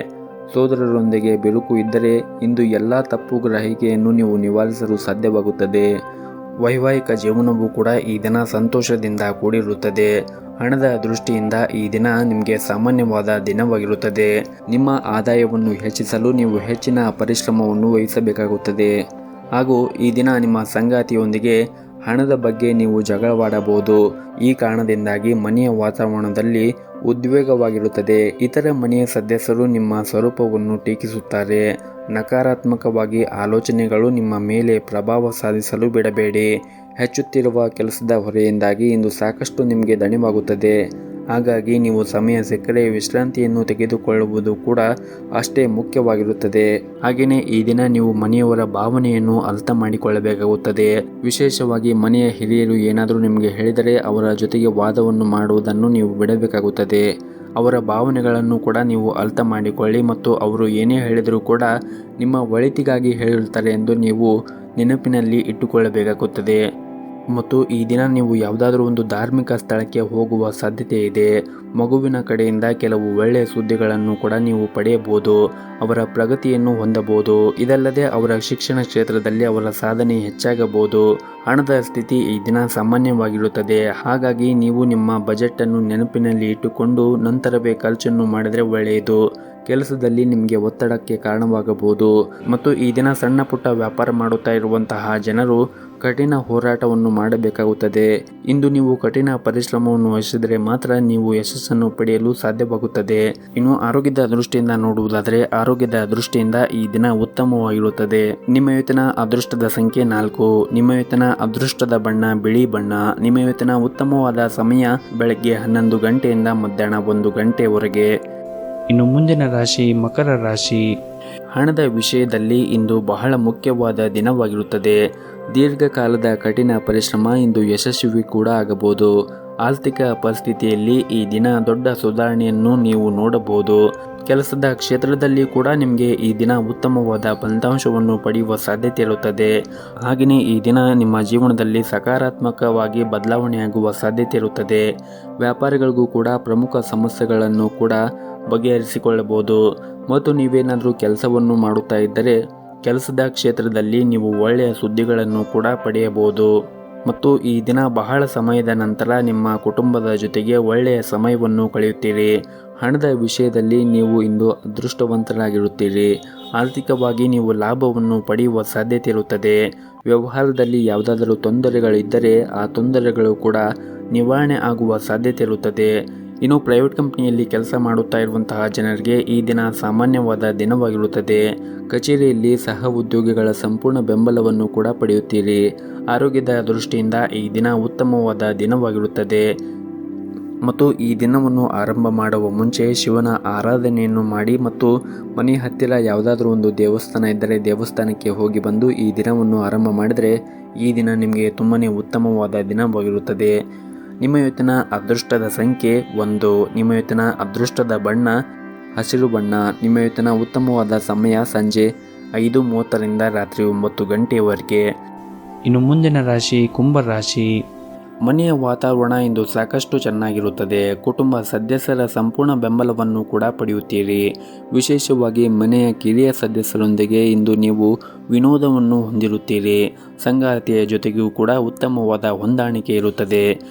Speaker 1: ಸೋದರರೊಂದಿಗೆ ಬಿರುಕು ಇದ್ದರೆ ಇಂದು ಎಲ್ಲ ತಪ್ಪು ಗ್ರಹಿಕೆಯನ್ನು ನೀವು ನಿವಾರಿಸಲು ಸಾಧ್ಯವಾಗುತ್ತದೆ. ವೈವಾಹಿಕ ಜೀವನವೂ ಕೂಡ ಈ ದಿನ ಸಂತೋಷದಿಂದ ಕೂಡಿರುತ್ತದೆ. ಹಣದ ದೃಷ್ಟಿಯಿಂದ ಈ ದಿನ ನಿಮಗೆ ಸಾಮಾನ್ಯವಾದ ದಿನವಾಗಿರುತ್ತದೆ. ನಿಮ್ಮ ಆದಾಯವನ್ನು ಹೆಚ್ಚಿಸಲು ನೀವು ಹೆಚ್ಚಿನ ಪರಿಶ್ರಮವನ್ನು ವಹಿಸಬೇಕಾಗುತ್ತದೆ ಹಾಗೂ ಈ ದಿನ ನಿಮ್ಮ ಸಂಗಾತಿಯೊಂದಿಗೆ ಹಣದ ಬಗ್ಗೆ ನೀವು ಜಗಳವಾಡಬಹುದು. ಈ ಕಾರಣದಿಂದಾಗಿ ಮನೆಯ ವಾತಾವರಣದಲ್ಲಿ ಉದ್ವೇಗವಾಗಿರುತ್ತದೆ. ಇತರ ಮನೆಯ ಸದಸ್ಯರು ನಿಮ್ಮ ಸ್ವರೂಪವನ್ನು ಟೀಕಿಸುತ್ತಾರೆ. ನಕಾರಾತ್ಮಕವಾಗಿ ಆಲೋಚನೆಗಳು ನಿಮ್ಮ ಮೇಲೆ ಪ್ರಭಾವ ಸಾಧಿಸಲು ಬಿಡಬೇಡಿ. ಹೆಚ್ಚುತ್ತಿರುವ ಕೆಲಸದ ಹೊರೆಯಿಂದಾಗಿ ಇಂದು ಸಾಕಷ್ಟು ನಿಮಗೆ ದಣಿವಾಗುತ್ತದೆ. ಹಾಗಾಗಿ ನೀವು ಸಮಯ ಸಿಕ್ಕರೆ ವಿಶ್ರಾಂತಿಯನ್ನು ತೆಗೆದುಕೊಳ್ಳುವುದು ಕೂಡ ಅಷ್ಟೇ ಮುಖ್ಯವಾಗಿರುತ್ತದೆ. ಹಾಗೆಯೇ ಈ ದಿನ ನೀವು ಮನೆಯವರ ಭಾವನೆಯನ್ನು ಅರ್ಥ ಮಾಡಿಕೊಳ್ಳಬೇಕಾಗುತ್ತದೆ. ವಿಶೇಷವಾಗಿ ಮನೆಯ ಹಿರಿಯರು ಏನಾದರೂ ನಿಮಗೆ ಹೇಳಿದರೆ ಅವರ ಜೊತೆಗೆ ವಾದವನ್ನು ಮಾಡುವುದನ್ನು ನೀವು ಬಿಡಬೇಕಾಗುತ್ತದೆ. ಅವರ ಭಾವನೆಗಳನ್ನು ಕೂಡ ನೀವು ಅರ್ಥ ಮಾಡಿಕೊಳ್ಳಿ ಮತ್ತು ಅವರು ಏನೇ ಹೇಳಿದರೂ ಕೂಡ ನಿಮ್ಮ ಒಳಿತಿಗಾಗಿ ಹೇಳಿರುತ್ತಾರೆ ಎಂದು ನೀವು ನೆನಪಿನಲ್ಲಿ ಇಟ್ಟುಕೊಳ್ಳಬೇಕಾಗುತ್ತದೆ. ಮತ್ತು ಈ ದಿನ ನೀವು ಯಾವುದಾದ್ರೂ ಒಂದು ಧಾರ್ಮಿಕ ಸ್ಥಳಕ್ಕೆ ಹೋಗುವ ಸಾಧ್ಯತೆ ಇದೆ. ಮಗುವಿನ ಕಡೆಯಿಂದ ಕೆಲವು ಒಳ್ಳೆಯ ಸುದ್ದಿಗಳನ್ನು ಕೂಡ ನೀವು ಪಡೆಯಬಹುದು. ಅವರ ಪ್ರಗತಿಯನ್ನು ಹೊಂದಬಹುದು. ಇದಲ್ಲದೆ ಅವರ ಶಿಕ್ಷಣ ಕ್ಷೇತ್ರದಲ್ಲಿ ಅವರ ಸಾಧನೆ ಹೆಚ್ಚಾಗಬಹುದು. ಹಣದ ಸ್ಥಿತಿ ಈ ದಿನ ಸಾಮಾನ್ಯವಾಗಿರುತ್ತದೆ. ಹಾಗಾಗಿ ನೀವು ನಿಮ್ಮ ಬಜೆಟನ್ನು ನೆನಪಿನಲ್ಲಿ ಇಟ್ಟುಕೊಂಡು ನಂತರವೇ ಖರ್ಚನ್ನು ಮಾಡಿದರೆ ಒಳ್ಳೆಯದು. ಕೆಲಸದಲ್ಲಿ ನಿಮಗೆ ಒತ್ತಡಕ್ಕೆ ಕಾರಣವಾಗಬಹುದು. ಮತ್ತು ಈ ದಿನ ಸಣ್ಣ ಪುಟ್ಟ ವ್ಯಾಪಾರ ಮಾಡುತ್ತಾ ಇರುವಂತಹ ಜನರು ಕಠಿಣ ಹೋರಾಟವನ್ನು ಮಾಡಬೇಕಾಗುತ್ತದೆ. ಇಂದು ನೀವು ಕಠಿಣ ಪರಿಶ್ರಮವನ್ನು ವಹಿಸಿದರೆ ಮಾತ್ರ ನೀವು ಯಶಸ್ಸನ್ನು ಪಡೆಯಲು ಸಾಧ್ಯವಾಗುತ್ತದೆ. ಇನ್ನು ಆರೋಗ್ಯದ ದೃಷ್ಟಿಯಿಂದ ನೋಡುವುದಾದರೆ ಆರೋಗ್ಯದ ದೃಷ್ಟಿಯಿಂದ ಈ ದಿನ ಉತ್ತಮವಾಗಿರುತ್ತದೆ. ನಿಮ್ಮ ಇವತ್ತಿನ ಅದೃಷ್ಟದ ಸಂಖ್ಯೆ 4. ನಿಮ್ಮ ಇವತ್ತಿನ ಅದೃಷ್ಟದ ಬಣ್ಣ ಬಿಳಿ ಬಣ್ಣ. ನಿಮ್ಮ ಇವತ್ತಿನ ಉತ್ತಮವಾದ ಸಮಯ ಬೆಳಗ್ಗೆ 11 ಗಂಟೆಯಿಂದ ಮಧ್ಯಾಹ್ನ 1 ಗಂಟೆವರೆಗೆ. ಇನ್ನು ಮುಂದಿನ ರಾಶಿ ಮಕರ ರಾಶಿ. ಹಣದ ವಿಷಯದಲ್ಲಿ ಇಂದು ಬಹಳ ಮುಖ್ಯವಾದ ದಿನವಾಗಿರುತ್ತದೆ. ದೀರ್ಘಕಾಲದ ಕಠಿಣ ಪರಿಶ್ರಮ ಇಂದು ಯಶಸ್ವಿ ಕೂಡ ಆಗಬಹುದು. ಆರ್ಥಿಕ ಪರಿಸ್ಥಿತಿಯಲ್ಲಿ ಈ ದಿನ ದೊಡ್ಡ ಸುಧಾರಣೆಯನ್ನು ನೀವು ನೋಡಬಹುದು. ಕೆಲಸದ ಕ್ಷೇತ್ರದಲ್ಲಿ ಕೂಡ ನಿಮಗೆ ಈ ದಿನ ಉತ್ತಮವಾದ ಫಲಿತಾಂಶವನ್ನು ಪಡೆಯುವ ಸಾಧ್ಯತೆ ಇರುತ್ತದೆ. ಹಾಗೆಯೇ ಈ ದಿನ ನಿಮ್ಮ ಜೀವನದಲ್ಲಿ ಸಕಾರಾತ್ಮಕವಾಗಿ ಬದಲಾವಣೆಯಾಗುವ ಸಾಧ್ಯತೆ ಇರುತ್ತದೆ. ವ್ಯಾಪಾರಿಗಳಿಗೂ ಕೂಡ ಪ್ರಮುಖ ಸಮಸ್ಯೆಗಳನ್ನು ಕೂಡ ಬಗೆಹರಿಸಿಕೊಳ್ಳಬಹುದು. ಮತ್ತು ನೀವೇನಾದರೂ ಕೆಲಸವನ್ನು ಮಾಡುತ್ತಾ ಇದ್ದರೆ ಕೆಲಸದ ಕ್ಷೇತ್ರದಲ್ಲಿ ನೀವು ಒಳ್ಳೆಯ ಸುದ್ದಿಗಳನ್ನು ಕೂಡ ಪಡೆಯಬಹುದು. ಮತ್ತು ಈ ದಿನ ಬಹಳ ಸಮಯದ ನಂತರ ನಿಮ್ಮ ಕುಟುಂಬದ ಜೊತೆಗೆ ಒಳ್ಳೆಯ ಸಮಯವನ್ನು ಕಳೆಯುತ್ತೀರಿ. ಹಣದ ವಿಷಯದಲ್ಲಿ ನೀವು ಇಂದು ಅದೃಷ್ಟವಂತರಾಗಿರುತ್ತೀರಿ. ಆರ್ಥಿಕವಾಗಿ ನೀವು ಲಾಭವನ್ನು ಪಡೆಯುವ ಸಾಧ್ಯತೆ ಇರುತ್ತದೆ. ವ್ಯವಹಾರದಲ್ಲಿ ಯಾವುದಾದರೂ ತೊಂದರೆಗಳಿದ್ದರೆ ಆ ತೊಂದರೆಗಳು ಕೂಡ ನಿವಾರಣೆ ಆಗುವ ಸಾಧ್ಯತೆ ಇರುತ್ತದೆ. ಇನ್ನು ಪ್ರೈವೇಟ್ ಕಂಪನಿಯಲ್ಲಿ ಕೆಲಸ ಮಾಡುತ್ತಾ ಇರುವಂತಹ ಜನರಿಗೆ ಈ ದಿನ ಸಾಮಾನ್ಯವಾದ ದಿನವಾಗಿರುತ್ತದೆ. ಕಚೇರಿಯಲ್ಲಿ ಸಹ ಉದ್ಯೋಗಿಗಳ ಸಂಪೂರ್ಣ ಬೆಂಬಲವನ್ನು ಕೂಡ ಪಡೆಯುತ್ತೀರಿ. ಆರೋಗ್ಯದ ದೃಷ್ಟಿಯಿಂದ ಈ ದಿನ ಉತ್ತಮವಾದ ದಿನವಾಗಿರುತ್ತದೆ. ಮತ್ತು ಈ ದಿನವನ್ನು ಆರಂಭ ಮಾಡುವ ಮುಂಚೆ ಶಿವನ ಆರಾಧನೆಯನ್ನು ಮಾಡಿ ಮತ್ತು ಮನೆ ಹತ್ತಿರ ಯಾವುದಾದ್ರೂ ಒಂದು ದೇವಸ್ಥಾನ ಇದ್ದರೆ ದೇವಸ್ಥಾನಕ್ಕೆ ಹೋಗಿ ಬಂದು ಈ ದಿನವನ್ನು ಆರಂಭ ಮಾಡಿದರೆ ಈ ದಿನ ನಿಮಗೆ ತುಂಬಾ ಉತ್ತಮವಾದ ದಿನವಾಗಿರುತ್ತದೆ. ನಿಮ್ಮ ಇವತ್ತಿನ ಅದೃಷ್ಟದ ಸಂಖ್ಯೆ 1. ನಿಮ್ಮ ಇವತ್ತಿನ ಅದೃಷ್ಟದ ಬಣ್ಣ ಹಸಿರು ಬಣ್ಣ. ನಿಮ್ಮ ಇವತ್ತಿನ ಉತ್ತಮವಾದ ಸಮಯ ಸಂಜೆ 5:30ರಿಂದ ರಾತ್ರಿ 9 ಗಂಟೆಯವರೆಗೆ. ಇನ್ನು ಮುಂದಿನ ರಾಶಿ ಕುಂಭ ರಾಶಿ. ಮನೆಯ ವಾತಾವರಣ ಇಂದು ಸಾಕಷ್ಟು ಚೆನ್ನಾಗಿರುತ್ತದೆ. ಕುಟುಂಬ ಸದಸ್ಯರ ಸಂಪೂರ್ಣ ಬೆಂಬಲವನ್ನು ಕೂಡ ಪಡೆಯುತ್ತೀರಿ. ವಿಶೇಷವಾಗಿ ಮನೆಯ ಕಿರಿಯ ಸದಸ್ಯರೊಂದಿಗೆ ಇಂದು ನೀವು ವಿನೋದವನ್ನು ಹೊಂದಿರುತ್ತೀರಿ. ಸಂಗಾತಿಯ ಜೊತೆಗೂ ಕೂಡ ಉತ್ತಮವಾದ ಹೊಂದಾಣಿಕೆ ಇರುತ್ತದೆ.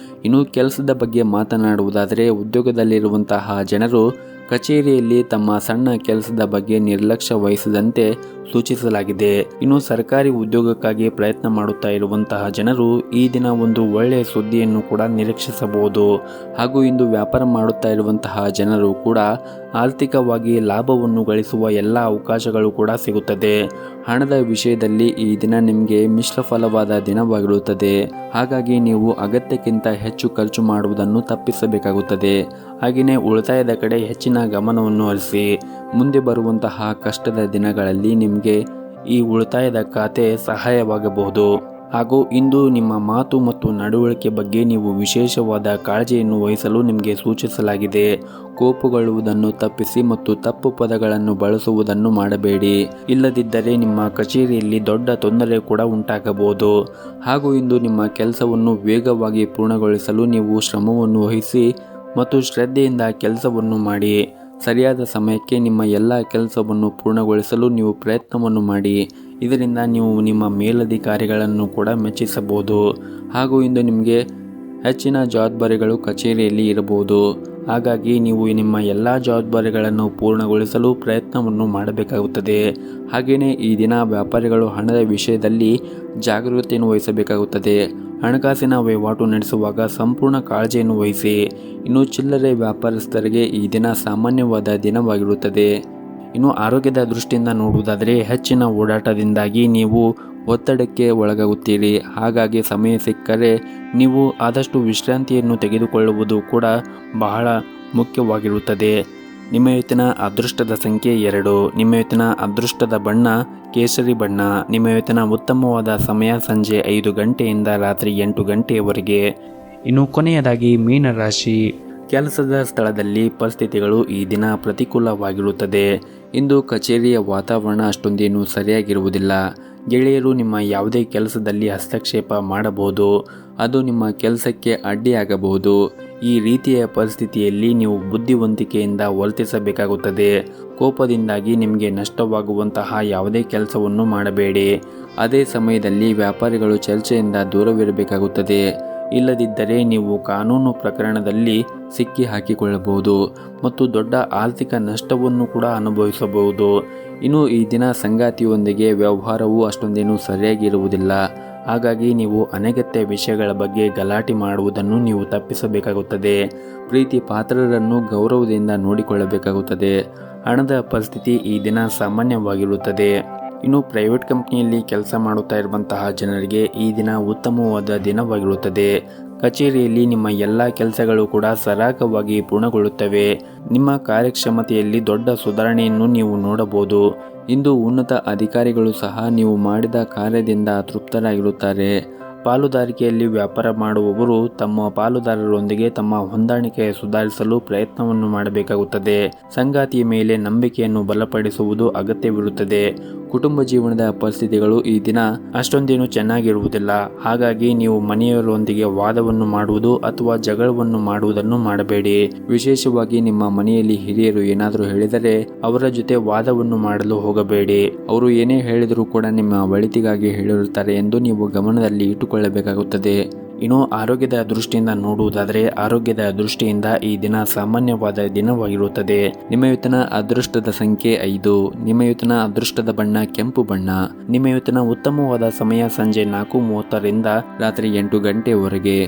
Speaker 1: ಇನ್ನು ಕೆಲಸದ ಬಗ್ಗೆ ಮಾತನಾಡುವುದಾದರೆ ಉದ್ಯೋಗದಲ್ಲಿರುವಂತಹ ಜನರು ಕಚೇರಿಯಲ್ಲಿ ತಮ್ಮ ಸಣ್ಣ ಕೆಲಸದ ಬಗ್ಗೆ ನಿರ್ಲಕ್ಷ್ಯ ವಹಿಸದಂತೆ ಸೂಚಿಸಲಾಗಿದೆ. ಇನ್ನು ಸರ್ಕಾರಿ ಉದ್ಯೋಗಕ್ಕಾಗಿ ಪ್ರಯತ್ನ ಮಾಡುತ್ತಾ ಇರುವಂತಹ ಜನರು ಈ ದಿನ ಒಂದು ಒಳ್ಳೆಯ ಸುದ್ದಿಯನ್ನು ಕೂಡ ನಿರೀಕ್ಷಿಸಬಹುದು. ಹಾಗೂ ಇಂದು ವ್ಯಾಪಾರ ಮಾಡುತ್ತಾ ಇರುವಂತಹ ಜನರು ಕೂಡ ಆರ್ಥಿಕವಾಗಿ ಲಾಭವನ್ನು ಗಳಿಸುವ ಎಲ್ಲ ಅವಕಾಶಗಳು ಕೂಡ ಸಿಗುತ್ತದೆ. ಹಣದ ವಿಷಯದಲ್ಲಿ ಈ ದಿನ ನಿಮಗೆ ಮಿಶ್ರ ಫಲವಾದ ದಿನವಾಗಿರುತ್ತದೆ. ಹಾಗಾಗಿ ನೀವು ಅಗತ್ಯಕ್ಕಿಂತ ಹೆಚ್ಚು ಖರ್ಚು ಮಾಡುವುದನ್ನು ತಪ್ಪಿಸಬೇಕಾಗುತ್ತದೆ. ಹಾಗೆಯೇ ಉಳಿತಾಯದ ಕಡೆ ಹೆಚ್ಚಿನ ಗಮನವನ್ನು ಹರಿಸಿ. ಮುಂದೆ ಬರುವಂತಹ ಕಷ್ಟದ ದಿನಗಳಲ್ಲಿ ನಿಮಗೆ ಈ ಉಳಿತಾಯದ ಖಾತೆ ಸಹಾಯವಾಗಬಹುದು. ಹಾಗೂ ಇಂದು ನಿಮ್ಮ ಮಾತು ಮತ್ತು ನಡವಳಿಕೆ ಬಗ್ಗೆ ನೀವು ವಿಶೇಷವಾದ ಕಾಳಜಿಯನ್ನು ವಹಿಸಲು ನಿಮಗೆ ಸೂಚಿಸಲಾಗಿದೆ. ಕೋಪಗೊಳ್ಳುವುದನ್ನು ತಪ್ಪಿಸಿ ಮತ್ತು ತಪ್ಪು ಪದಗಳನ್ನು ಬಳಸುವುದನ್ನು ಮಾಡಬೇಡಿ. ಇಲ್ಲದಿದ್ದರೆ ನಿಮ್ಮ ಕಚೇರಿಯಲ್ಲಿ ದೊಡ್ಡ ತೊಂದರೆ ಕೂಡ ಉಂಟಾಗಬಹುದು. ಹಾಗೂ ಇಂದು ನಿಮ್ಮ ಕೆಲಸವನ್ನು ವೇಗವಾಗಿ ಪೂರ್ಣಗೊಳಿಸಲು ನೀವು ಶ್ರಮವನ್ನು ವಹಿಸಿ ಮತ್ತು ಶ್ರದ್ಧೆಯಿಂದ ಕೆಲಸವನ್ನು ಮಾಡಿ. ಸರಿಯಾದ ಸಮಯಕ್ಕೆ ನಿಮ್ಮ ಎಲ್ಲ ಕೆಲಸವನ್ನು ಪೂರ್ಣಗೊಳಿಸಲು ನೀವು ಪ್ರಯತ್ನವನ್ನು ಮಾಡಿ. ಇದರಿಂದ ನೀವು ನಿಮ್ಮ ಮೇಲಧಿಕಾರಿಗಳನ್ನು ಕೂಡ ಮೆಚ್ಚಿಸಬಹುದು. ಹಾಗೂ ಇಂದು ನಿಮಗೆ ಹೆಚ್ಚಿನ ಜವಾಬ್ದಾರಿಗಳು ಕಚೇರಿಯಲ್ಲಿ ಇರಬಹುದು. ಹಾಗಾಗಿ ನೀವು ನಿಮ್ಮ ಎಲ್ಲ ಜವಾಬ್ದಾರಿಗಳನ್ನು ಪೂರ್ಣಗೊಳಿಸಲು ಪ್ರಯತ್ನವನ್ನು ಮಾಡಬೇಕಾಗುತ್ತದೆ. ಹಾಗೆಯೇ ಈ ದಿನ ವ್ಯಾಪಾರಿಗಳು ಹಣದ ವಿಷಯದಲ್ಲಿ ಜಾಗರೂಕತೆಯನ್ನು ವಹಿಸಬೇಕಾಗುತ್ತದೆ. ಹಣಕಾಸಿನ ವಹಿವಾಟು ನಡೆಸುವಾಗ ಸಂಪೂರ್ಣ ಕಾಳಜಿಯನ್ನು ವಹಿಸಿ. ಇನ್ನು ಚಿಲ್ಲರೆ ವ್ಯಾಪಾರಸ್ಥರಿಗೆ ಈ ದಿನ ಸಾಮಾನ್ಯವಾದ ದಿನವಾಗಿರುತ್ತದೆ. ಇನ್ನು ಆರೋಗ್ಯದ ದೃಷ್ಟಿಯಿಂದ ನೋಡುವುದಾದರೆ ಹೆಚ್ಚಿನ ಓಡಾಟದಿಂದಾಗಿ ನೀವು ಒತ್ತಡಕ್ಕೆ ಒಳಗಾಗುತ್ತೀರಿ. ಹಾಗಾಗಿ ಸಮಯ ಸಿಕ್ಕರೆ ನೀವು ಆದಷ್ಟು ವಿಶ್ರಾಂತಿಯನ್ನು ತೆಗೆದುಕೊಳ್ಳುವುದು ಕೂಡ ಬಹಳ ಮುಖ್ಯವಾಗಿರುತ್ತದೆ. ನಿಮ್ಮ ಇವತ್ತಿನ ಅದೃಷ್ಟದ ಸಂಖ್ಯೆ 2. ನಿಮ್ಮ ಇವತ್ತಿನ ಅದೃಷ್ಟದ ಬಣ್ಣ ಕೇಸರಿ ಬಣ್ಣ. ನಿಮ್ಮ ಇವತ್ತಿನ ಉತ್ತಮವಾದ ಸಮಯ ಸಂಜೆ 5 ಗಂಟೆಯಿಂದ ರಾತ್ರಿ 8 ಗಂಟೆಯವರೆಗೆ. ಇನ್ನು ಕೊನೆಯದಾಗಿ ಮೀನರಾಶಿ. ಕೆಲಸದ ಸ್ಥಳದಲ್ಲಿ ಪರಿಸ್ಥಿತಿಗಳು ಈ ದಿನ ಪ್ರತಿಕೂಲವಾಗಿರುತ್ತದೆ. ಇಂದು ಕಚೇರಿಯ ವಾತಾವರಣ ಅಷ್ಟೊಂದೇನು ಸರಿಯಾಗಿರುವುದಿಲ್ಲ. ಗೆಳೆಯರು ನಿಮ್ಮ ಯಾವುದೇ ಕೆಲಸದಲ್ಲಿ ಹಸ್ತಕ್ಷೇಪ ಮಾಡಬಹುದು. ಅದು ನಿಮ್ಮ ಕೆಲಸಕ್ಕೆ ಅಡ್ಡಿಯಾಗಬಹುದು. ಈ ರೀತಿಯ ಪರಿಸ್ಥಿತಿಯಲ್ಲಿ ನೀವು ಬುದ್ಧಿವಂತಿಕೆಯಿಂದ ವರ್ತಿಸಬೇಕಾಗುತ್ತದೆ. ಕೋಪದಿಂದಾಗಿ ನಿಮಗೆ ನಷ್ಟವಾಗುವಂತಹ ಯಾವುದೇ ಕೆಲಸವನ್ನು ಮಾಡಬೇಡಿ. ಅದೇ ಸಮಯದಲ್ಲಿ ವ್ಯಾಪಾರಿಗಳು ಚರ್ಚೆಯಿಂದ ದೂರವಿರಬೇಕಾಗುತ್ತದೆ. ಇಲ್ಲದಿದ್ದರೆ ನೀವು ಕಾನೂನು ಪ್ರಕರಣದಲ್ಲಿ ಸಿಕ್ಕಿ ಹಾಕಿಕೊಳ್ಳಬಹುದು ಮತ್ತು ದೊಡ್ಡ ಆರ್ಥಿಕ ನಷ್ಟವನ್ನು ಕೂಡ ಅನುಭವಿಸಬಹುದು. ಇನ್ನು ಈ ದಿನ ಸಂಗಾತಿಯೊಂದಿಗೆ ವ್ಯವಹಾರವು ಅಷ್ಟೊಂದೇನು ಸರಿಯಾಗಿರುವುದಿಲ್ಲ. ಹಾಗಾಗಿ ನೀವು ಅನಗತ್ಯ ವಿಷಯಗಳ ಬಗ್ಗೆ ಗಲಾಟೆ ಮಾಡುವುದನ್ನು ನೀವು ತಪ್ಪಿಸಬೇಕಾಗುತ್ತದೆ. ಪ್ರೀತಿ ಪಾತ್ರರನ್ನು ಗೌರವದಿಂದ ನೋಡಿಕೊಳ್ಳಬೇಕಾಗುತ್ತದೆ. ಹಣದ ಪರಿಸ್ಥಿತಿ ಈ ದಿನ ಸಾಮಾನ್ಯವಾಗಿರುತ್ತದೆ. ಇನ್ನು ಪ್ರೈವೇಟ್ ಕಂಪ್ನಿಯಲ್ಲಿ ಕೆಲಸ ಮಾಡುತ್ತಾ ಇರುವಂತಹ ಜನರಿಗೆ ಈ ದಿನ ಉತ್ತಮವಾದ ದಿನವಾಗಿರುತ್ತದೆ. ಕಚೇರಿಯಲ್ಲಿ ನಿಮ್ಮ ಎಲ್ಲ ಕೆಲಸಗಳು ಕೂಡ ಸರಾಗವಾಗಿ ಪೂರ್ಣಗೊಳ್ಳುತ್ತವೆ. ನಿಮ್ಮ ಕಾರ್ಯಕ್ಷಮತೆಯಲ್ಲಿ ದೊಡ್ಡ ಸುಧಾರಣೆಯನ್ನು ನೀವು ನೋಡಬಹುದು. ಇಂದು ಉನ್ನತ ಅಧಿಕಾರಿಗಳು ಸಹ ನೀವು ಮಾಡಿದ ಕಾರ್ಯದಿಂದ ತೃಪ್ತರಾಗಿರುತ್ತಾರೆ. ಪಾಲುದಾರಿಕೆಯಲ್ಲಿ ವ್ಯಾಪಾರ ಮಾಡುವವರು ತಮ್ಮ ಪಾಲುದಾರರೊಂದಿಗೆ ತಮ್ಮ ಹೊಂದಾಣಿಕೆ ಸುಧಾರಿಸಲು ಪ್ರಯತ್ನವನ್ನು ಮಾಡಬೇಕಾಗುತ್ತದೆ. ಸಂಗಾತಿಯ ಮೇಲೆ ನಂಬಿಕೆಯನ್ನು ಬಲಪಡಿಸುವುದು ಅಗತ್ಯವಿರುತ್ತದೆ. ಕುಟುಂಬ ಜೀವನದ ಪರಿಸ್ಥಿತಿಗಳು ಈ ದಿನ ಅಷ್ಟೊಂದೇನು ಚೆನ್ನಾಗಿರುವುದಿಲ್ಲ. ಹಾಗಾಗಿ ನೀವು ಮನೆಯವರೊಂದಿಗೆ ವಾದವನ್ನು ಮಾಡುವುದು ಅಥವಾ ಜಗಳವನ್ನು ಮಾಡುವುದನ್ನು ಮಾಡಬೇಡಿ. ವಿಶೇಷವಾಗಿ ನಿಮ್ಮ ಮನೆಯಲ್ಲಿ ಹಿರಿಯರು ಏನಾದರೂ ಹೇಳಿದರೆ ಅವರ ಜೊತೆ ವಾದವನ್ನು ಮಾಡಲು ಹೋಗಬೇಡಿ. ಅವರು ಏನೇ ಹೇಳಿದರೂ ಕೂಡ ನಿಮ್ಮ ಒಳಿತಿಗಾಗಿ ಹೇಳಿರುತ್ತಾರೆ ಎಂದು ನೀವು ಗಮನದಲ್ಲಿ ಇಟ್ಟುಕೊಳ್ಳಬೇಕಾಗುತ್ತದೆ. ಇನ್ನು ಆರೋಗ್ಯದ ದೃಷ್ಟಿಯಿಂದ ನೋಡುವುದಾದರೆ ಆರೋಗ್ಯದ ದೃಷ್ಟಿಯಿಂದ ಈ ದಿನ ಸಾಮಾನ್ಯವಾದ ದಿನವಾಗಿರುತ್ತದೆ. ನಿಮ್ಮ ಇವತ್ತಿನ ಅದೃಷ್ಟದ ಸಂಖ್ಯೆ 5. ನಿಮ್ಮ ಇವತ್ತಿನ ಅದೃಷ್ಟದ ಬಣ್ಣ ಕೆಂಪು ಬಣ್ಣ. ನಿಮ್ಮ ಇವತ್ತಿನ ಉತ್ತಮವಾದ ಸಮಯ ಸಂಜೆ 4:30ರಿಂದ ರಾತ್ರಿ 8 ಗಂಟೆವರೆಗೆ.